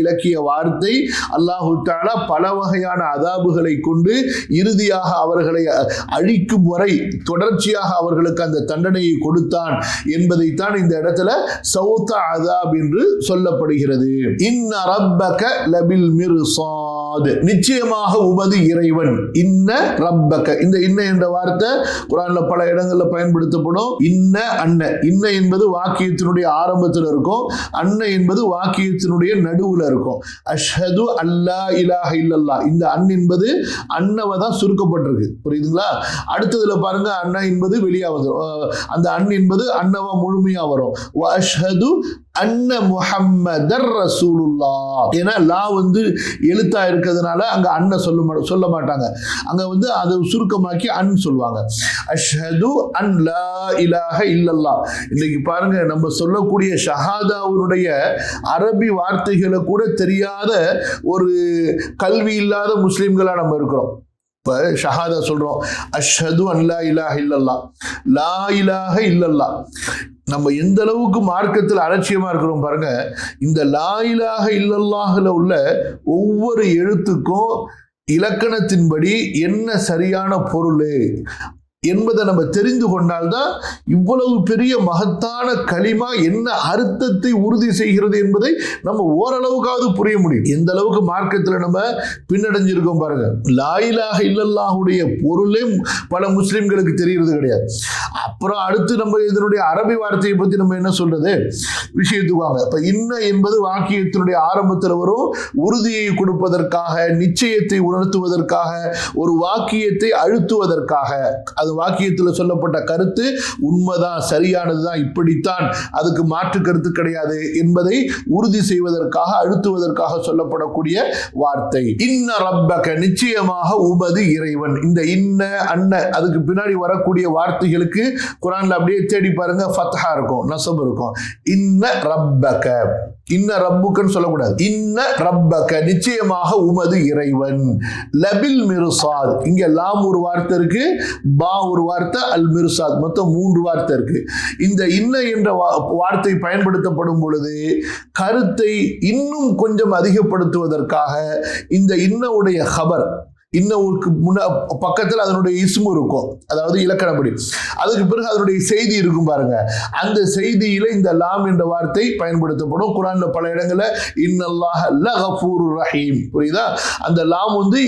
இலக்கிய வார்த்தை. அல்லாஹ் தஆலா பல வகையான அதாபுகளை கொண்டு இறுதியாக அவர்களை அழிக்கும் வரை தொடர்ச்சியாக அவர்களுக்கு அந்த தண்டனையை கொடுத்தான் என்பதைத்தான் இந்த இடத்துல சௌத் அதாப் என்று சொல்லப்படுகிறது. இன்ன ரப்பக லபில் மிர்சாத், நிச்சயமாக உமது இறைவன். இன்ன ரப்பக, இந்த இன்ன என்ற வார்த்தை குர்ஆன்ல பல இடங்கள்ல பயன்படுத்தப்படும். இன்ன அன்ன, இன்ன என்பது வாக்கியத்தினுடைய ஆரம்பத்தில் இருக்கும், அன்ன என்பது வாக்கியத்தினுடைய நடுவுல இருக்கும். அஷ்ஹது அல்லா இலாஹ இல்லல்லாஹ், இந்த அன் என்பது அன்னவை தான் சுருக்கப்பட்டிருக்கு. புரியுதுங்களா? அடுத்ததுல பாருங்க, அண்ணா என்பது வெளியா வந்துடும், அந்த அன் என்பது அன்னவா முழுமையா வரும். அஷ்ஹது அன்ன முஹம்மதர் ரசூலுல்லாஹ். ஏன்னா லா எழுத்தா இருக்கிறதுனால அங்க அன்ன சொல்ல மாட்டாங்க, அங்க அதை சுருக்கமாக்கி அன் சொல்லுவாங்க. அஷ்ஹது அன் லா இலாஹ இல்லல்லாஹ். இன்னைக்கு பாருங்க, நம்ம சொல்லக்கூடிய ஷஹாதாவுடைய அரபி வார்த்தைகளை கூட தெரியாத ஒரு கல்வி இல்லாத முஸ்லிம்களா நம்ம இருக்கிறோம். இப்போ ஷஹாதா சொல்றோம், அஷ்ஹது அன் லா இலாஹ இல்லல்லாஹ், லா இலாஹ இல்லல்லாஹ். நம்ம எந்த அளவுக்கு மார்க்கத்தில் அலட்சியமா இருக்கிறோம் பாருங்க. இந்த லா இலாஹ இல்லல்லாஹ்ல உள்ள ஒவ்வொரு எழுத்துக்கும் இலக்கணத்தின்படி என்ன சரியான பொருள் என்பதை நம்ம தெரிந்து கொண்டால்தான் இவ்வளவு பெரிய மகத்தான களிமா என்ன அர்த்தத்தை உறுதி செய்கிறது என்பதை நம்ம ஓரளவுக்காவது புரிய முடியும். எந்த அளவுக்கு மார்க்கத்தில் நம்ம பின்னடைஞ்சிருக்கோம் பாருங்க. லா இலாஹ இல்லல்லாஹுடைய பொருளே பல முஸ்லிம்களுக்கு தெரிகிறது கிடையாது. அப்புறம் அடுத்து நம்ம இதனுடைய அரபி வார்த்தையை பற்றி நம்ம என்ன சொல்றது விஷயத்துக்கு வாங்க. இப்ப இன்ன என்பது வாக்கியத்தினுடைய ஆரம்பத்தில் வரும். உறுதியை கொடுப்பதற்காக, நிச்சயத்தை உணர்த்துவதற்காக, ஒரு வாக்கியத்தை அழுத்துவதற்காக, அது வாக்கியத்தில் சொல்லப்பட்ட கருத்து உண்மைதான், சரியானதுதான், இப்படித்தான், அதுக்கு மாற்று கருத்து கிடையாது என்பதை உறுதி செய்வதற்காக, அழுத்துவதற்காக சொல்லப்படக்கூடிய வார்த்தை. இன்ன ரப்பக, நிச்சயமாக உமது இறைவன். இந்த இன்ன அன்ன அதுக்கு பின்னாடி வரக்கூடிய வார்த்தைகளுக்கு குர்ஆன்ல அப்படியே தேடி பாருங்க, ஃபத்ஹா இருக்கும், நஸப் இருக்கும். இன்ன ரப்பக, இன்ன ரப்புக்கன்னு சொல்லக்கூடாது. இன்ன ரப்பக, நிச்சயமாக உமது இறைவன். லபில் மிர்சாத், இங்க லாம் ஒரு வார்த்தை இருக்கு, பா ஒரு வார்த்தை, அல் மிர்சாத், மொத்தம் 3 வார்த்தை இருக்கு. இந்த இன்ன என்ற வார்த்தை பயன்படுத்தப்படும் பொழுது கருத்தை இன்னும் கொஞ்சம் அதிகப்படுத்துவதற்காக இந்த இன்னவுடைய ஹபர், இன்னுக்கு பக்கத்தில் அதனுடைய இஸ்மு இருக்கும், அதாவது இலக்கணப்படி. அதுக்கு பிறகு அதனுடைய செய்தி இருக்கும் பாருங்க. அந்த செய்தியில இந்த லாம் என்ற வார்த்தை பயன்படுத்தப்படும். குர்ஆன்ல பல இடங்கள்ல இன்னல்லாஹ லகஃபூருர் ரஹீம், புரியுதா? அந்த லாம் வந்து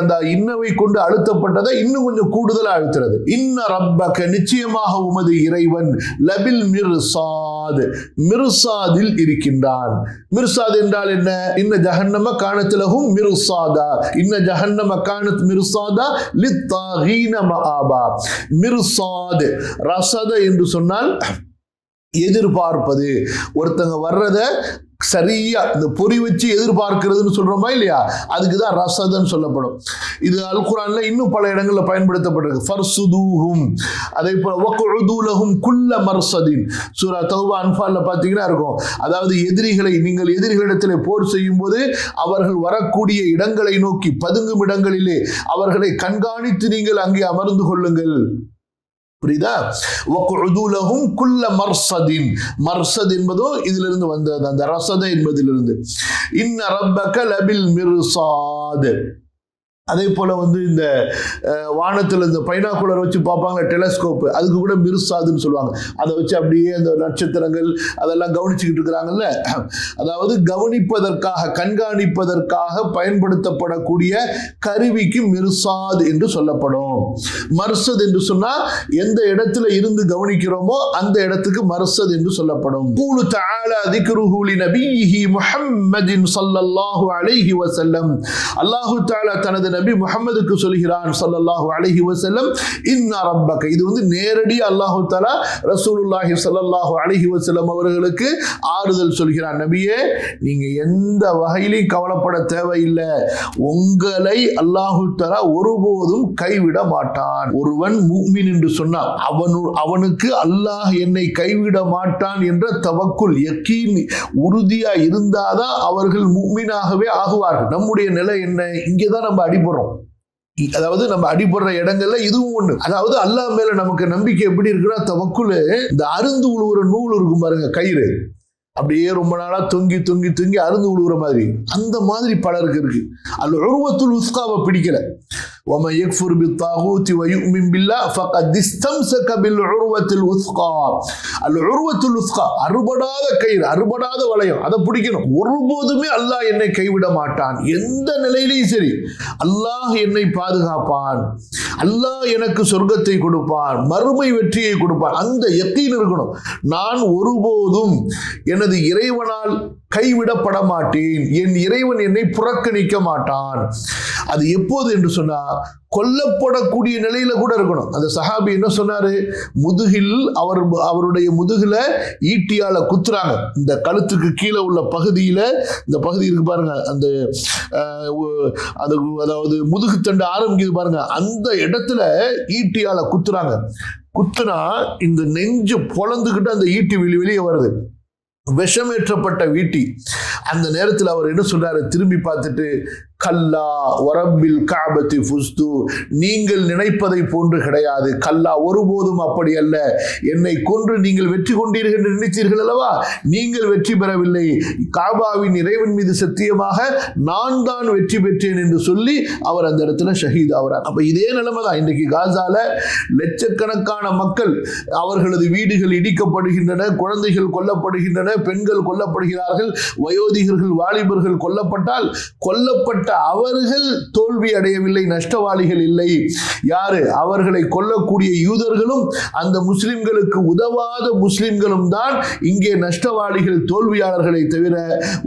அந்த இன்னவை கொண்டு அழுத்தப்பட்டதை இன்னும் கொஞ்சம் கூடுதலா அழுத்துறது. இன்ன ரப்பக, நிச்சயமாக உமது இறைவன், லபில் மிர்சாத், மிர்சாதில் இருக்கின்றான். மிர்சாத் என்றால் என்ன? இன்ன ஜஹன்னம கானத் லஹும் மிர்சாதா, இன்ன ஜஹன்னம கானத் மிர்சாதா லித்தாகீன மஆபா. மிர்சாத், ரசத என்று சொன்னால் எதிர்பார்ப்பது. ஒருத்தங்க வர்றத சரியா இந்த பொறி வச்சு எதிர்பார்க்கிறதுன்னு சொல்றோமா இல்லையா, அதுக்குதான் ரசதன்னு சொல்லப்படும். இது அல் குர்ஆன்ல இன்னும் பல இடங்கள்ல பயன்படுத்தப்பட்டிருக்கு. ஃபர்சுதூஹும், அதே போல வக்உது லஹும் குல்ல மர்சதின், சூரா தௌபா அன்ஃபால்ல பாத்தீங்கன்னா இருக்கும். அதாவது எதிரிகளை, நீங்கள் எதிரிகளிடத்தில் போர் செய்யும் போது அவர்கள் வரக்கூடிய இடங்களை நோக்கி, பதுங்கும் இடங்களிலே அவர்களை கண்காணித்து நீங்கள் அங்கே அமர்ந்து கொள்ளுங்கள். புரியுதா? வக்உது லஹும் குல்ல மர்சதின், மர்சத் என்பதும் இதிலிருந்து வந்தது, அந்த ரசத என்பதிலிருந்து. இன்ன ரப்பக லபில் மிர்சாத். அதே போல வந்து இந்த வானத்தில் இந்த பைனாகுலர் வச்சு பார்ப்பாங்க, டெலஸ்கோப், அதுக்கு கூட மிர்சாதுன்னு சொல்லுவாங்க. அதை வச்சு அப்படியே அந்த நட்சத்திரங்கள் அதெல்லாம் கவனிச்சுக்கிட்டு இருக்கிறாங்கல்ல. அதாவது கவனிப்பதற்காக, கண்காணிப்பதற்காக பயன்படுத்தப்படக்கூடிய கருவிக்கு மிர்சாத் என்று சொல்லப்படும். மர்சத் என்று சொன்னா எந்த இடத்துல இருந்து கவனிக்கிறோமோ அந்த இடத்துக்கு மர்சத் என்று சொல்லப்படும். கூலு தஆலா திக்ருஹு லிநபியிஹி முஹம்மதின் ஸல்லல்லாஹு அலைஹி வஸல்லம், அல்லாஹு தஆலா தனது நபி முஹம்மதுக்கு சொல்கிறான் ஸல்லல்லாஹு அலைஹி வஸல்லம், இன்ன ரப்பக. இது வந்து நேரடி அல்லாஹு தஆலா ரசூலுல்லாஹி ஸல்லல்லாஹு அலைஹி வஸல்லம் அவர்களுக்கு ஆறுதல் சொல்கிறான். நபியே, நீங்க எந்த வகையிலும் கவலைப்பட தேவையில்லை, உங்களை அல்லாஹு தஆலா ஒருபோதும் கைவிட மாட்டான். ஒருவன் முஃமின் என்று சொன்னான், அவனுக்கு அல்லாஹ் என்னை கைவிட மாட்டான் என்ற தவக்குல், யக்கீன் உறுதியா இருந்தாதான் அவர்கள் முஃமினாகவே ஆகுவார்கள். நம்முடைய நிலை என்ன? இங்கேதான் நம்ம அடிபடுறோம். அதாவது நம்ம அடிபடுற இடங்கள்ல இதுவும் ஒண்ணு. அதாவது அல்லாஹ் மேல நமக்கு நம்பிக்கை எப்படி இருக்குன்னா, தவக்குல், இந்த அருந்து உழுவுற நூல் இருக்கும் பாருங்க, கயிறு அப்படியே ரொம்ப நாளா தொங்கி தொங்கி தொங்கி அருந்து உழுவுற மாதிரி, அந்த மாதிரி பலருக்கு இருக்கு. அல் உர்வத்துல் உஸ்காவை பிடிக்கல. وَمَنْ يَكْفُرْ بِالطَّاغُوتِ وَيُؤْمِنْ بِاللَّهِ فَقَدِ اسْتَمْسَكَ بِالْعُرْوَةِ الْوُثْقَى. الْعُرْوَةُ الْوُثْقَى, அறுபடாத கயிறு, அறுபடாத வளையம், அதை பிடிக்கணும். ஒருபோதுமே அல்லாஹ் என்னை கைவிட மாட்டான், எந்த நிலையிலையும் சரி அல்லாஹ் என்னை பாதுகாப்பான், அல்லாஹ் எனக்கு சொர்க்கத்தை கொடுப்பான், மறுமை வெற்றியை கொடுப்பான், அந்த யக்கீன் இருக்கணும். நான் ஒருபோதும் எனது இறைவனால் கைவிடப்பட மாட்டேன், என் இறைவன் என்னை புறக்கணிக்க மாட்டான். அது எப்போது என்று சொன்னா, கொல்லப்படக்கூடிய நிலையில கூட இருக்கணும். அந்த சஹாபி என்ன சொன்னாரு, முதுகில் அவருடைய முதுகுல ஈட்டியால குத்துறாங்க. இந்த கழுத்துக்கு கீழே உள்ள பகுதியில, இந்த பகுதி இருக்கு பாருங்க, அந்த அதாவது முதுகு தண்டு ஆரம்பிக்குது பாருங்க, அந்த இடத்துல ஈட்டியால குத்துறாங்க. குத்துனா இந்த நெஞ்சு பொளந்துக்கிட்டு அந்த ஈட்டி வெளியே வருது, விஷமேற்றப்பட்ட ஈட்டி. அந்த நேரத்தில் அவர் என்ன சொல்றாரு, திரும்பி பார்த்துட்டு, கல்லா வரப்பில் கஅபத்தி ஃபுஸ்து, நீங்கள் நினைப்பதை போன்று கிடையாது. கல்லா, ஒருபோதும் அப்படி அல்ல. என்னை கொன்று நீங்கள் வெற்றி கொண்டீர்கள் என்று நினைத்தீர்கள் அல்லவா, நீங்கள் வெற்றி பெறவில்லை. காபாவின் இறைவன் மீது சத்தியமாக நான் தான் வெற்றி பெற்றேன் என்று சொல்லி அவர் அந்த இடத்துல ஷஹீத் ஆகிறார். அப்ப இதே நிலைமை தான் இன்றைக்கு காசால. லட்சக்கணக்கான மக்கள், அவர்களது வீடுகள் இடிக்கப்படுகின்றன, குழந்தைகள் கொல்லப்படுகின்றன, பெண்கள் கொல்லப்படுகிறார்கள், வயோதிகர்கள் வாலிபர்கள் கொல்லப்பட்டால் கொல்லப்பட்ட அவர்கள் தோல்வி அடையவில்லை, நஷ்டவாளிகள் இல்லை. யாரு? அவர்களை கொல்லக்கூடிய யூதர்களும் அந்த முஸ்லிம்களுக்கு உதவாத முஸ்லிம்களும் தான் இங்கே நஷ்டவாளிகள், தோல்வியாளர்களை தவிர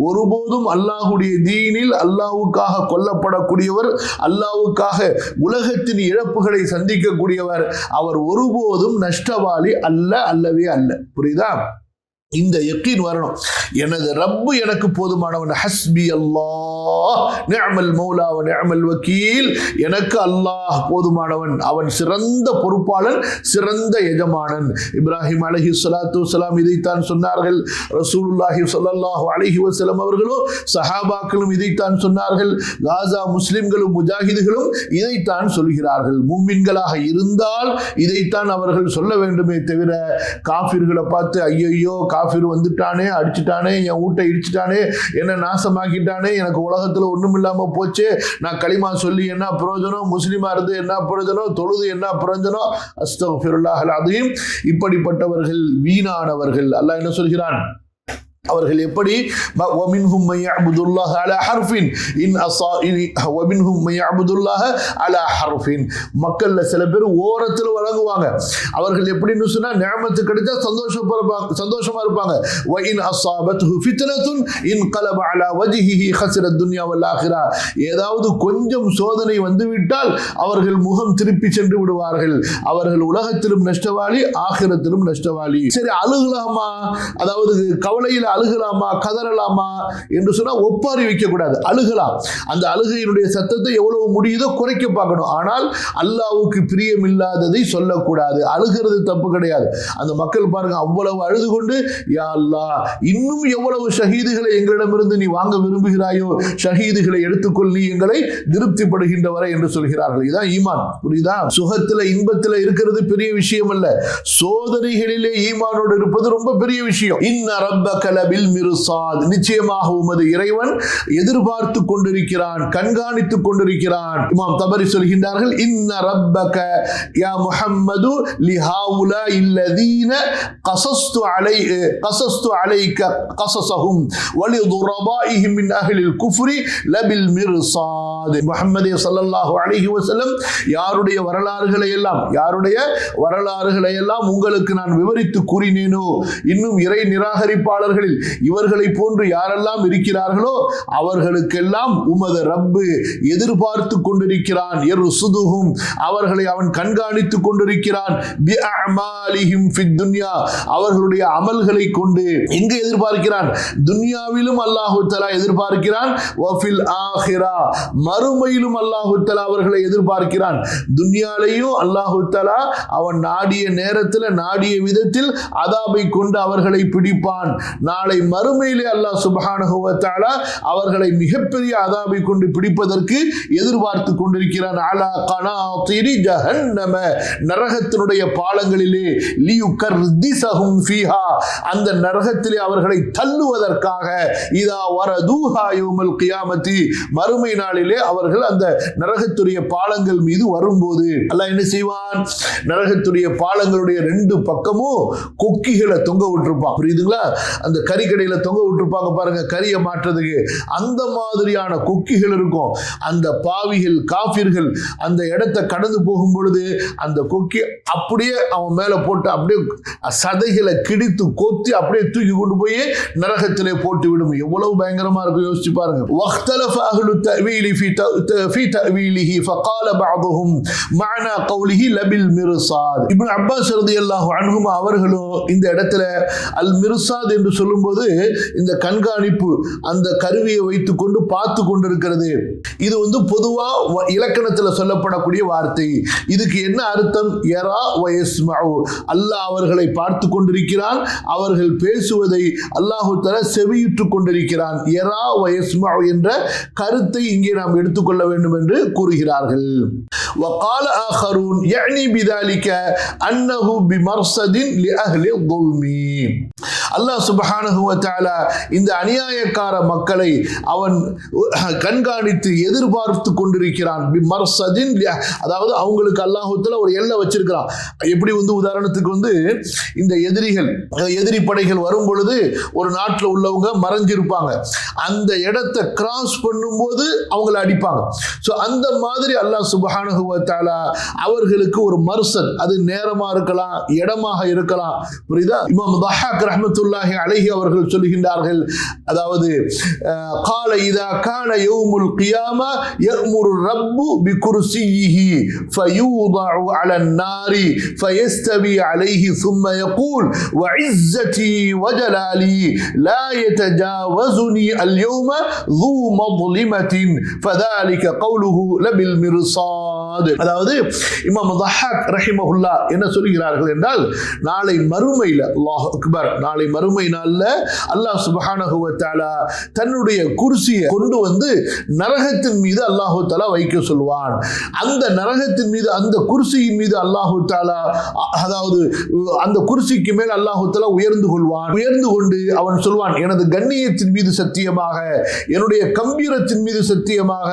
ஒருபோதும் அல்லாஹ்வுடைய தீனில் அல்லாஹ்வுக்காக கொல்லப்படக்கூடியவர், அல்லாஹ்வுக்காக உலகத்தின் இழப்புகளை சந்திக்கக்கூடியவர், அவர் ஒருபோதும் நஷ்டவாளி அல்ல, அல்லவே அல்ல. புரியுதா? இந்த யக்கீன் வரணும். எனது ரப்பு எனக்கு போதுமானவன். ஹஸ்பி அல்லாஹ் நிஅமல் மௌலா வ நிஅமல் வக்கீல். எனக்கு அல்லாஹ் போதுமானவன், அவன் சிறந்த பொறுப்பாளன், சிறந்த எஜமானன். இப்ராஹிம் அலைஹிஸ்ஸலாத்து வஸ்ஸலாம் இதைத்தான் சொன்னார்கள். ரசூலுல்லாஹி ஸல்லல்லாஹு அலைஹி வஸல்லம் அவர்களும் சஹாபாக்களும் இதைத்தான் சொன்னார்கள். காசா முஸ்லிம்களும் முஜாஹிதுகளும் இதைத்தான் சொல்கிறார்கள். மூமின்களாக இருந்தால் இதைத்தான் அவர்கள் சொல்ல வேண்டுமே தவிர, காஃபிர்களை பார்த்து ஐயோ காஃபிர் வந்துட்டானே, அடிச்சுட்டானே, என் வீட்டை இடிச்சுட்டானே, என்ன நாசமாக்கிட்டானே, எனக்கு உலகத்தில் ஒன்றும் இல்லாமல் போச்சு, நான் களிமா சொல்லி என்ன பிரயோஜனம், முஸ்லிமா இருந்து என்ன பிரயோஜனம், தொழுது என்ன பிரயோஜனம், அஸ்தக்ஃபிருல்லாஹல் அஸீம். இப்படிப்பட்டவர்கள் வீணானவர்கள். அல்லாஹ் என்ன சொல்கிறான்? அவர்கள் எப்படி? وَمِنْهُمْ مَن يَعْبُدُ اللَّهَ عَلَى حَرْفٍ إِنْ وَمِنْهُمْ مَن يَعْبُدُ اللَّهَ عَلَى حَرْفٍ. மக்கள்ல சில பேர் ஓரத்தில் வழங்குவாங்க. அவர்கள் எப்படின்னு சொன்னா, நிஅமத்து கிடைச்சா சந்தோஷமா இருப்பாங்க. وَإِنْ أَصَابَتْهُ فِتْنَةٌ انقلب على وجهه خسر الدنيا والآخرة. ஏதாவது கொஞ்சம் சோதனை வந்துவிட்டால் அவர்கள் முகம் திருப்பி சென்று விடுவார்கள். அவர்கள் உலகத்திலும் நஷ்டவாளி, ஆகிரத்திலும் நஷ்டவாளி. சரி, அழுகலாமா? அதாவது கவலையில் அழுகலாமா, கதறலாமா என்று சொன்னா ஒப்பாரி வைக்க கூடாது. அழுகலாம். அந்த அழுகையினுடைய சத்தத்தை எவ்வளவு முடியுதோ குறைக்க பார்க்கணும். ஆனால் அல்லாஹ்வுக்கு பிரியமில்லாததை சொல்லக்கூடாது. அழுகிறது தப்பு கிடையாது. அந்த மக்கள் பாருங்க, அவ்வளவு அழுது கொண்டு, யா அல்லாஹ், இன்னும் எவ்வளவு ஷஹீதுகளை எங்களிடமிருந்து நீ வாங்க விரும்புகிறாயோ, ஷஹீதுகளை எடுத்துக்கொள், நீ எங்களை திருப்திப்படுகின்றவரை என்று சொல்கிறார்கள். இதான் ஈமான். புரியுதா? சுகத்துல இன்பத்துல இருக்கிறது பெரிய விஷயம் அல்ல, சோதனைகளிலே ஈமானோடு இருப்பது ரொம்ப பெரிய விஷயம். இன்ன ரப்பக லபில் மிர்சாத். நிச்சயமாக உமது இறைவன் எதிர்பார்த்து கொண்டிருக்கிறான், கண்காணித்துக் கொண்டிருக்கிறான். இமாம் தபரி சொல்கின்றார்கள், இன்ன ரப்பக யா முஹம்மது லிஹாவுலா இல்லதீன கஸஸ்து அலைக கஸஸஹும் வலிதுரபாயிஹிம் மின் அஹ்லில் குஃப்ரி லபில் மிர்சாத். முஹம்மதே ஸல்லல்லாஹு அலைஹி வஸல்லம் யாருடைய வரலாறுகளை எல்லாம் உங்களுக்கு நான் விவரித்து கூறினேனோ, இன்னும் இறை நிராகரிப்பாளர்களில் இவர்களை போன்று யாரெல்லாம் இருக்கிறார்களோ அவர்களுக்கெல்லாம் உமது ரப்பு எதிர்பார்த்து கொண்டிருக்கிறான். யர்சுதுஹும், அவர்களை அவன் கண்காணித்துக் கொண்டிருக்கிறான். பிஅமாலிஹிம் ஃபித் துன்யா, அவர்களுடைய அமல்களை கொண்டு. எங்க எதிர்பார்க்கிறான்? துன்யாவிலும் அல்லாஹு தஆலா எதிர்பார்க்கிறான். வஃபில் ஆஹிரா, மறுமையிலும் அல்லாஹு தஆலா அவர்களை எதிர்பார்க்கிறான். துன்யாலையும் அல்லாஹு தஆலா அவன் நாடிய நேரத்தில், நாடிய விதத்தில் அதாபை கொண்டு அவர்களை பிடிப்பான். நாளை மறுமையிலே அல்லாஹ் சுப்ஹானஹு வ தஆலா அவர்களை மிகப்பெரிய அதாபை கொண்டு பிடிப்பதற்கு எதிர்பார்த்து கொண்டிருக்கிறான். அலா கனாதிரி ஜஹன்னம, நரகத்தினுடைய பாலங்களிலே, லியுகர்திஸஹும் ஃபீஹா, அந்த நரகத்திலே அவர்களை தள்ளுவதற்காக. இதா வரதூஹா யௌமல் கியாமத்தி, மறுமை நாளிலே அவர்கள் அந்த நரகத்துடைய பாலங்கள் மீது வரும்போது அல்லாஹ் என்ன செய்வான்? நரகத்துடைய பாலங்களுடைய ரெண்டு பக்கமும் கொக்கிகளை தொங்க விட்டுருப்பான். புரியுதுங்களா? அந்த கறிக்கடையில தொங்க விட்டுருப்பாங்க பாருங்க, கறியை மாற்றுறதுக்கு. அந்த மாதிரியான கொக்கிகள் இருக்கும். அந்த பாவிகள், காஃபிர்கள் அந்த இடத்தை கடந்து போகும் பொழுது அந்த கொக்கி அப்படியே அவன் மேல போட்டு அப்படியே சதைகளை கிடித்து கொத்தி அப்படியே தூக்கி கொண்டு போய் நரகத்திலே போட்டு விடும். எவ்வளவு பயங்கரமா இருக்கும் யோசிச்சு பாருங்க. வக்தலஃப அஹ்லு தஅவீலி ஃபீ தஅவீலிஹி ஃபகால பஅதுஹும் மஅனா கௌலிஹி லபில் மிர்சாத். இப்னு அப்பாஸ் ரலியல்லாஹு அன்ஹுமா அவர்களும் இந்த இடத்துல அல் மிர்சாத் என்று சொல்லும் வரும்போது இந்த கண்காணிப்பு அந்த கருவியை வைத்துக் கொண்டு பார்த்து கொண்டிருக்கிறது, இது பொதுவா இலக்கணத்தில் சொல்லப்படக்கூடிய வார்த்தை. இதுக்கு என்ன அர்த்தம்? யரா வயஸ்மஉ, அல்லாஹ் அவர்களை பார்த்து கொண்டிருக்கிறான், அவர்கள் பேசுவதை அல்லாஹு தஆலா செவியுற்றுக் கொண்டிருக்கிறான். யரா வயஸ்மஉ என்ற கருத்தை இங்கே நாம் எடுத்துக்கொள்ள வேண்டும் என்று கூறுகிறார்கள். وقال آخرون يعني بذلك أنه بمرصد لأهل الظلم. அல்லாஹ் சுப்ஹானஹு வ தஆலா இந்த அநியாயக்கார மக்களை அவன் கண்காணித்து எதிர்பார்த்து கொண்டிருக்கிறான். பிமர்சதின், அதாவது அவங்களுக்கு அல்லாஹ் தஆலா ஒரு எல்லை வச்சிருக்கிறான். எப்படி உதாரணத்துக்கு இந்த எதிரி படைகள் வரும் பொழுது ஒரு நாட்டில் உள்ளவங்க மறைஞ்சிருப்பாங்க, அந்த இடத்தை கிராஸ் பண்ணும்போது அவங்களை அடிப்பாங்க. ஸோ அந்த மாதிரி அல்லாஹ் சுப்ஹானஹு வ தஆலா அவர்களுக்கு ஒரு மர்சத், அது நேரமா இருக்கலாம், இடமாக இருக்கலாம். புரியுதா? இமாம் தஹாக் ரஹ்மத்துல்லாஹி அலைஹி அவர்கள் சொல்கின்றார்கள், அதாவது قال اذا كان يوم القيامه يأمر الرب بكرسيه فيوضع على النار فيستوي عليه ثم يقول وعزتي وجلالي لا يتجاوزني اليوم ذو مظلمة فذلك قوله لبالمرصاد. அதாவது இமாம் தஹாக் ரஹிமஹுல்லா என்ன சொல்கிறார்கள் என்றால், நாளை மறுமையில், அல்லாஹ் அக்பர், நாளை மறுமை நாள்ல அல்லாஹ் சுப்ஹானஹு வ தஆலா தன்னுடைய குர்சியை கொண்டு நரகத்தின் மீது அல்லாஹ் தஆலா வைக்க சொல்வான். அந்த நரகத்தின் மீது, அந்த குர்சியின் மீது அல்லாஹ் தஆலா, அதாவது அந்த குர்சிக்கு மேல் அல்லாஹ் தஆலா உயர்ந்து கொள்வான். உயர்ந்து கொண்டு அவன் சொல்வான், எனது கண்ணியத்தின் மீது சத்தியமாக, என்னுடைய கம்பீரத்தின் மீது சத்தியமாக,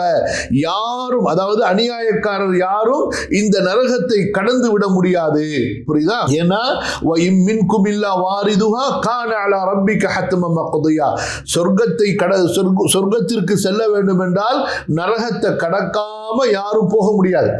யாரும், அதாவது அநியாயக்காரர் யாரும் இந்த நரகத்தை கடந்து விட முடியாது. புரியுதா? ஏன்னா வஇம் மின்கும் இல்லா வாரிதுஹா கான அலா ரப்பிக ஹத்மன் மக்தியா, சொர்க்கத்திற்கு செல்ல வேண்டும் என்றால் நரகத்தை கடக்காம யாரும் போக முடியாது.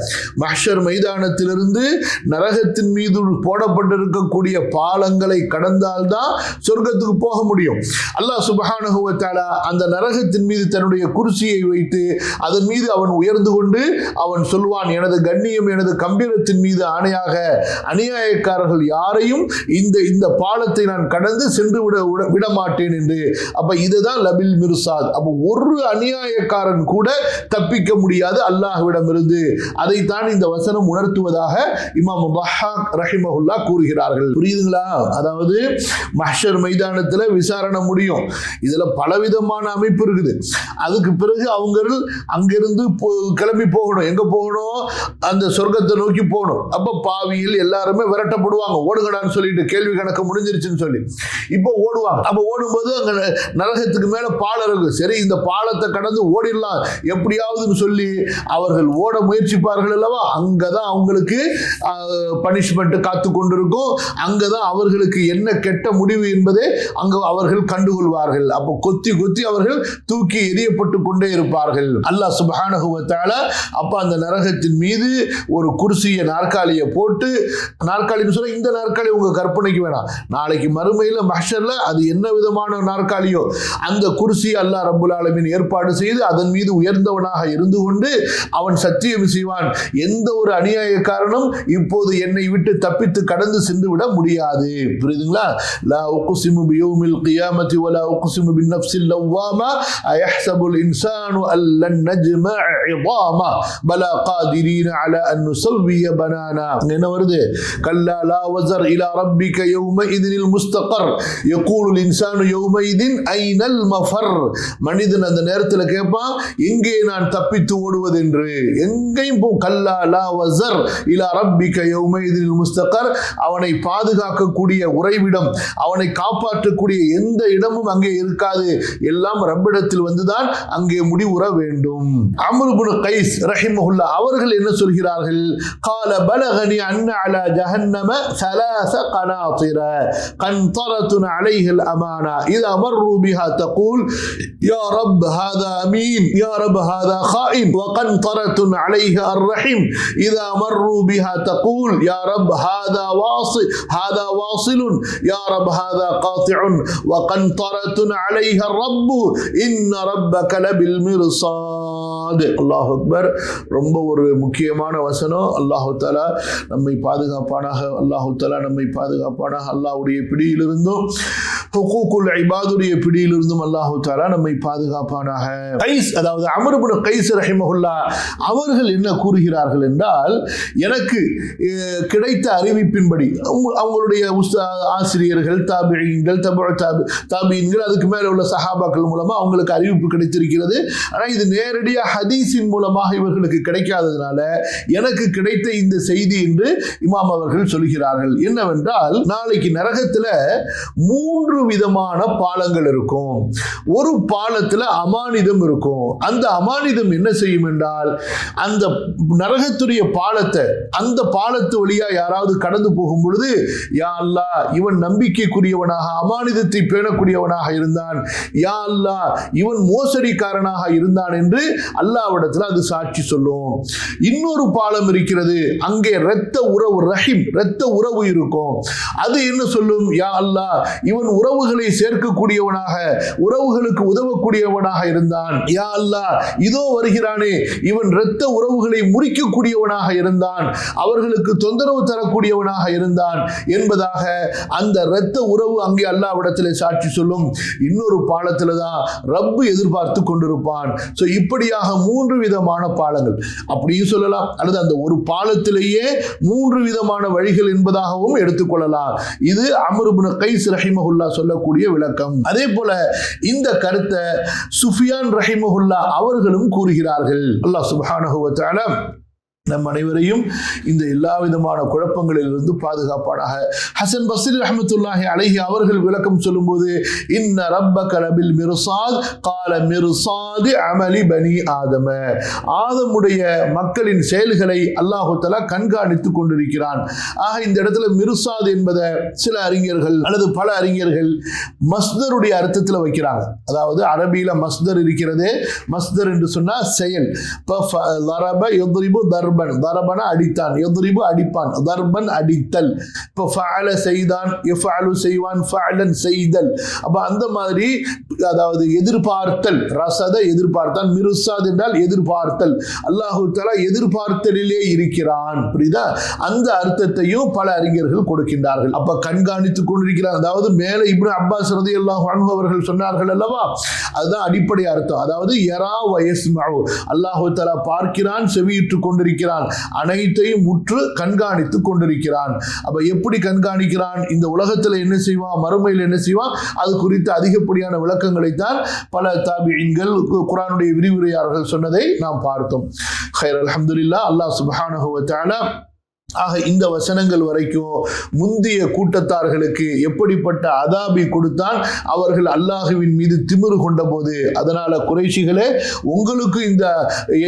மஹ்ஷர் மைதானத்திலிருந்து நரகத்தின் மீது போடப்பட்டிருக்கக்கூடிய பாலங்களை கடந்தால்தான் சொர்க்கத்துக்கு போக முடியும். அல்லாஹ் சுப்ஹானஹு வ தஆலா அந்த நரகத்தின் மீது தன்னுடைய குர்சியை வைத்து அதன் மீது அவன் உயர்ந்து கொண்டு அவன் சொல்வான், எனது கண்ணியம், எனது கம்பீரத்தின் மீது ஆணையாக அநியாயக்காரர்கள் யாரையும் இந்த பாலத்தை நான் கடந்து சென்று விட மாட்டேன் என்று. அப்ப இதுதான் லபில் மிர்சாத். அப்ப ஒரு அநியாயக்காரன் கூட தப்பிக்க முடியாது அல்லாஹ்விடமிருந்து. அதைத்தான் இந்த வசனம் உணர்த்துவதாக இமாம் தஹாக் ரஹிமஹுல்லா கூறுகிறார்கள். புரியுதுங்களா? அதாவது மஹ்ஷர் மைதானத்தில் விசாரணை முடியும். இதுல பலவிதமான அமைப்பு இருக்குது. அதுக்கு பிறகு அவங்க அங்கிருந்து கிளம்பி போகணும். எங்க போகணும்? அந்த சொர்க்கத்தை நோக்கி போகணும். அப்ப பாவியில் எல்லாருமே விரட்டப்படுவாங்க, ஓடுங்கடான்னு சொல்லிட்டு, கேள்வி கணக்கு முடிஞ்சிருச்சுன்னு சொல்லி. இப்போ ஓடுவாங்க. அப்ப ஓடும்போது அங்க நரகத்துக்கு மேல பாலம் இருக்கு. சரி, இந்த பாலத்தை கடந்து ஓடிடலாம் எப்படியாவதுன்னு சொல்லி அவர்கள் ஓட முயற்சிப்பார்கள் அல்லவா? அங்கதான் அவங்களுக்கு பனிஷ்மெண்ட் காத்து கொண்டிருக்கும். அங்கதான் அவர்களுக்கு என்ன கெட்ட முடிவு என்பதை அங்கு அவர்கள் கண்டுகொள்வார்கள். அப்போ கொத்தி கொத்தி அவர்கள் தூக்கி எரியப்பட்டு கொண்டே இருப்பார்கள். அல்லாஹ் சுப்ஹானஹு வ தஆலா அப்ப அந்த நரகத்தின் மீது ஒரு குர்சியை, நாற்காலியை போட்டு, நாற்காலின்னு சொல்ல இந்த நாற்காலி உங்க கற்பனைக்கு வேணாம், நாளைக்கு மறுமையில மஹ்ஷர்ல அது என்ன விதமான நாற்காலியோ அந்த குர்சி அல்லாஹ் ரப்புல் ஆலமீன் ஏற்பாடு செய்து அதன் மீது உயர்ந்தவனாக இருந்து கொண்டு அவன் சத்தியம் செய்வான், எந்த ஒரு அநியாயக்காரனும் இப்போது என்னை விட்டு தப்பித்து கடந்து சென்று விட முடியாது. புரியுதுங்களா? லா உக்ஸிமு பியௌமில் கியாமத்தி வலா உக்ஸிமு பின்னஃப்ஸில் லவ்வாமா அயஹ்ஸபுல் இன்சானு அல்லன் நஜ்மஅ இதாமா பலா காதிரீன அலா அன் நுஸவ்விய பனானா. என்ன வருது? கல்லா லா வஸர் இலா ரப்பிக யௌமஇதில் முஸ்தகர் யகூலுல் இன்சானு யௌமஇதின் ஐனல் மஃபர். மனிதன் அந்த நேரத்தில் கேட்பான், எங்கே நான் தப்பித்து ஓடுவது என்று. எங்கேயும் போ. கல்லா லா வஸர் இலா ரப்பிக யௌமஇதில் முஸ்தகர். அவனை பாதுகாக்கக்கூடிய உறைவிடம், அவனை காப்பாற்றக்கூடிய எந்த இடமும் அங்கே இருக்காது. எல்லாம் ரப்பிடத்தில் வந்துதான் அங்கே முடிவுற வேண்டும். அம்ர் இப்னு கைஸ் ரஹிமஹுல்லா அவர்கள் என்ன சொல்கிறார்கள்? قال بلغني أن على جهنم 3 قناطر قنطرة عليه الأمانة إذا مروا بها تقول يا رب هذا أمين يا رب هذا خائن وقنطرة عليه الرحم إذا مروا بها تقول يا رب هذا واصل يا رب هذا قاطع وقنطرة عليها الرب إن ربك لبالمرصاد. அல்லாஹ் அக்பர். ரொம்ப ஒரு முக்கியமான வசனம். அல்லாஹு தஆலா நம்மை பாதுகாப்பானாக. அல்லாஹு தஆலா நம்மை பாதுகாப்பானாக. அல்லாஹ்வுடைய பிடியிலிருந்தும் ஹுகூகுல் இபாதுடைய பிடியிலிருந்தும் அல்லாஹ் தஆலா நம்மை பாதுகாப்பானாக. கைஸ், அதாவது அம்ர் இப்னு கைஸ் ரஹிமஹுல்லாஹ் அவர்கள் என்ன கூறுகிறார்கள் என்றால், எனக்கு கிடைத்த அறிவிப்பின்படி அவங்களுடைய ஆசிரியர்கள், தாபிஈன்கள், தாபிஈன்கள், அதுக்கு மேல உள்ள சஹாபாக்கள் மூலமா அவங்களுக்கு அறிவிப்பு கிடைத்திருக்கிறது. ஆனால் இது நேரடியாக ஹதீஸின் மூலமாக இவர்களுக்கு கிடைக்காததுனால எனக்கு கிடைத்த இந்த செய்தி என்று இமாம் அவர்கள் சொல்கிறார்கள். என்னவென்றால், நாளைக்கு நரகத்தில் 3 விதமான பாலங்கள் இருக்கும். ஒரு பாலத்தில் அமானிதம் இருக்கும். அந்த அமானிதம் என்ன செய்யும் என்றால், அந்த நரகத்துடைய பாலத்தை, அந்த பாலத்து வழியா யாராவது கடந்து போகும் பொழுது, யா அல்லாஹ் இவன் நம்பிக்கைக்குரியவனாக அமானிதத்தை பேணக்கூடியவனாக இருந்தான், யா அல்லாஹ் இவன் மோசடிக்காரனாக இருந்தான் என்று அல்லாஹ்விடத்தில் அது சாட்சி சொல்லும். இன்னொரு பாலம் இருக்கிறது, அங்கே இரத்த உறவு, ரஹீம், இரத்த உறவு இருக்கும். அது என்ன சொல்லும், யா அல்லாஹ் இவன் உறவுகளை சேர்க்கக்கூடியவனாக, உறவுகளுக்கு உதவக்கூடியவனாக இருந்தான், யா அல்லாஹ் இதோ வருகிறானே இவன் இரத்த உறவுகளை முறிக்கக்கூடியவனாக இருந்தான், அவர்களுக்கு தொந்தரவு தரக்கூடியவனாக இருந்தான் என்பதாக அந்த இரத்த உறவு அங்கே அல்லாஹ்விடத்தில் சாட்சி சொல்லும். இன்னொரு பாலத்தில் தான் ரப்பு எதிர்பார்த்து கொண்டிருப்பான். ஸோ இப்படியாக 3 விதமான பாலங்கள் அப்படியும் சொல்லலாம், அல்லது அந்த ஒரு பாலத்திலேயே 3 விதமான வழிகள் என்பதாகவும் எடுத்துக்கொள்ளலாம். இது அம்ர் இப்னு கைஸ் ரஹிமஹுல்லாஹ் சொல்லக்கூடிய விளக்கம். அதே போல இந்த கருத்தை சுஃபியான் ரஹிமஹுல்லாஹ் அவர்களும் கூறுகிறார்கள். அல்லாஹ் சுப்ஹானஹு வ தஆலா நம் அனைவரையும் இந்த எல்லா விதமான குழப்பங்களிலிருந்து பாதுகாப்பானாக. ஹசன் பஸ்ரி ரஹ்மத்துல்லாஹி அலைஹி அவர்கள் விளக்கம் சொல்லும்போது, இன்ன ரப்பக லபில் மிர்சாத் கால மிர்சாதி அமலி பனி ஆதம, ஆதமுடைய மக்களின் செயல்களை அல்லாஹ் தஆலா கண்காணித்துக் கொண்டிருக்கிறான். ஆக இந்த இடத்துல மிர்சாத் என்பதை சில அறிஞர்கள் அல்லது பல அறிஞர்கள் மஸ்தருடைய அர்த்தத்தில் வைக்கிறாங்க. அதாவது அரபியில மஸ்தர் இருக்கிறது. மஸ்தர் என்று சொன்னா செயல். தரபன அடித்தான், எதுரிபு அடிப்பான், தர்பன் அடித்தல். இப்போ ஃபஅல செய்தான், யஃபஅலு செய்வான், ஃபஅலன் செய்தல். அப்ப அந்த மாதிரி, அதாவது எதிர்பார்த்தல், ரசத எதிர்பார்த்தான், மிர்சாத் என்றால் எதிர்பார்த்தல். அல்லாஹ் தஆலா எதிர்பார்த்தலிலே இருக்கிறான். புரியுதா? அந்த அர்த்தத்தையும் பல அறிஞர்கள் கொடுக்கின்றார்கள். அப்ப கண்காணித்துக் கொண்டிருக்கிறார். அதாவது மேலே இப்னு அப்பாஸ் ரலியல்லாஹு அன்ஹு அவர்கள் சொன்னார்கள் அல்லவா, அதுதான் அடிப்படை அர்த்தம். அதாவது யரா வ யஸ்மஉ, அல்லாஹ் தஆலா பார்க்கிறான், செவியிட்டுக் கொண்டிருக்கிறான், அனைத்தையும் முற்று கண்காணித்துக் கொண்டிருக்கிறான். அப்ப எப்படி கண்காணிக்கிறான், இந்த உலகத்தில் என்ன செய்வான், மறுமையில் என்ன செய்வான், அது குறித்து அதிகப்படியான விளக்கங்களைத்தான் பல தாபிஈன்கள், குர்ஆனுடைய விரிவுரையாளர்கள் சொன்னதை நாம் பார்த்தோம். ஹைர், அல்ஹம்துலில்லாஹ். அல்லாஹ் சுப்ஹானஹு வ தஆலா ஆக இந்த வசனங்கள் வரைக்கும் முந்திய கூட்டத்தார்களுக்கு எப்படிப்பட்ட அதாபி கொடுத்தான், அவர்கள் அல்லாஹுவின் மீது திமிரு கொண்ட போது. அதனால குறைஷிகளே, உங்களுக்கு இந்த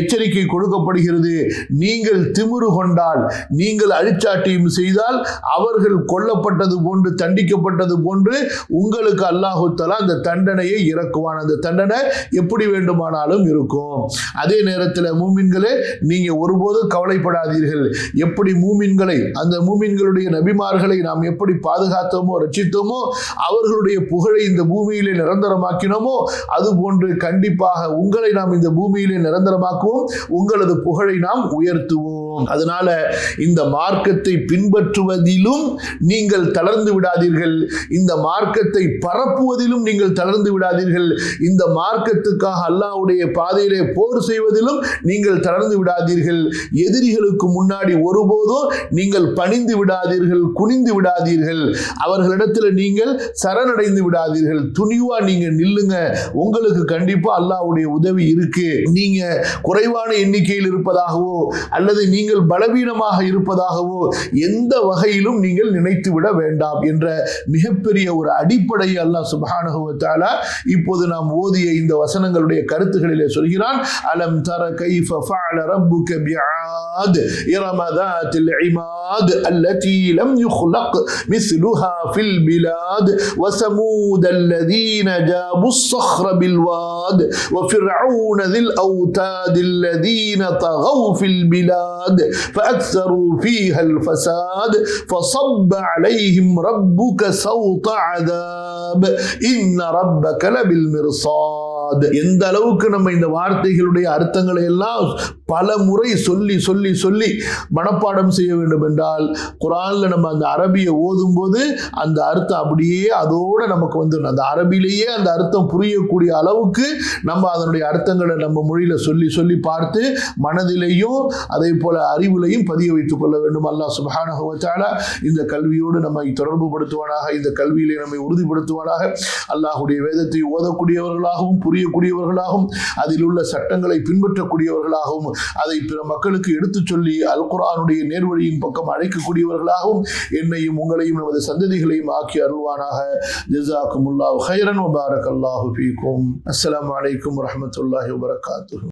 எச்சரிக்கை கொடுக்கப்படுகிறது, நீங்கள் திமிரு கொண்டால், நீங்கள் அழிச்சாட்டியம் செய்தால் அவர்கள் கொல்லப்பட்டது போன்று, தண்டிக்கப்பட்டது போன்று உங்களுக்கு அல்லாஹ் தஆலா அந்த தண்டனையை இறக்குவான். அந்த தண்டனை எப்படி வேண்டுமானாலும் இருக்கும். அதே நேரத்தில் மூமின்களே, நீங்க ஒருபோதும் கவலைப்படாதீர்கள். எப்படி மூமின்களை, அந்த மூமின்களுடைய நபிமார்களை நாம் எப்படி பாதுகாத்தோமோ, ரட்சித்தோமோ, அவர்களுடைய புகழை இந்த பூமியிலே நிரந்தரமாக்கினோமோ, அதுபோன்று கண்டிப்பாக உங்களை நாம் இந்த பூமியிலே நிரந்தரமாக்குவோம், உங்களது புகழை நாம் உயர்த்துவோம். அதனால இந்த மார்க்கத்தை பின்பற்றுவதிலும் நீங்கள் தளர்ந்து விடாதீர்கள், இந்த மார்க்கத்தை பரப்புவதிலும் நீங்கள் தளர்ந்து விடாதீர்கள், இந்த மார்க்கத்துக்காக அல்லாஹ்வுடைய பாதையிலே போர் செய்வதிலும் நீங்கள் தளர்ந்து விடாதீர்கள். எதிரிகளுக்கு முன்னாடி ஒருபோதும் நீங்கள் பணிந்து விடாதீர்கள், குனிந்து விடாதீர்கள், அவர்களிடத்தில் நீங்கள் சரணடைந்து விடாதீர்கள். துணிவா நீங்க நில்லுங்க, உங்களுக்கு கண்டிப்பா அல்லாஹ்வுடைய உதவி இருக்கு. நீங்க குறைவான எண்ணிக்கையில் இருப்பதாகவோ அல்லது நீங்கள் பலவீனமாக இருப்பதாகவோ எந்த வகையிலும் நீங்கள் நினைத்து விட வேண்டாம் என்ற மிகப்பெரிய ஒரு அடிப்படையை அல்லாஹ் சுப்ஹானஹு வ தஆலா இப்போது நாம் ஓதிய இந்த வசனங்களுடைய கருத்துகளிலே சொல்கிறான். அலம் தர கைஃப ஃபஅல ரப்புக பிஆத் இரம தாத்தில் العماد التي لم يخلق مثلها في البلاد وثمود الذين جابوا الصخر بالواد وفرعون ذي الأوتاد الذين طغوا في البلاد فأكثروا فيها الفساد فصب عليهم ربك سوط عذاب إن ربك لبالمرصاد. முராத். எந்த அளவுக்கு நம்ம இந்த வார்த்தைகளுடைய அர்த்தங்களை எல்லாம் பல முறை சொல்லி சொல்லி சொல்லி மனப்பாடம் செய்ய வேண்டும் என்றால், குர்ஆன்ல நம்ம அந்த அரபியை ஓதும் போது அந்த அர்த்தம் அப்படியே அதோட நமக்கு வந்துடும். அந்த அரபிலேயே அந்த அர்த்தம் புரியக்கூடிய அளவுக்கு நம்ம அதனுடைய அர்த்தங்களை நம்ம மொழியில சொல்லி சொல்லி பார்த்து மனதிலேயும் அதே போல அறிவிலையும் பதிய வைத்துக் கொள்ள வேண்டும். அல்லாஹ் சுப்ஹானஹு வ தஆலா இந்த கல்வியோடு நம்மை தொடர்பு படுத்துவானாக, இந்த கல்வியிலே நம்மை உறுதிப்படுத்துவானாக. அல்லாஹ்வுடைய வேதத்தை ஓதக்கூடியவர்களாகவும் புரியக்கூடியவர்களாகவும் அதில் உள்ள சட்டங்களை பின்பற்றக்கூடியவர்களாகவும் அதை பிற மக்களுக்கு எடுத்துச் சொல்லி அல் குர்ஆனுடைய நேர்வழியின் பக்கம் அழைக்கக்கூடியவர்களாகவும் என்னையும் உங்களையும் நமது சந்ததிகளையும் ஆக்கி அருள்வானாக. ஜஸாக்குமுல்லாஹு கைரன் வ பாரக்கல்லாஹு ஃபீக்கும். அஸ்ஸலாமு அலைக்கும் வரஹ்மத்துல்லாஹி வ பரகாத்துஹு.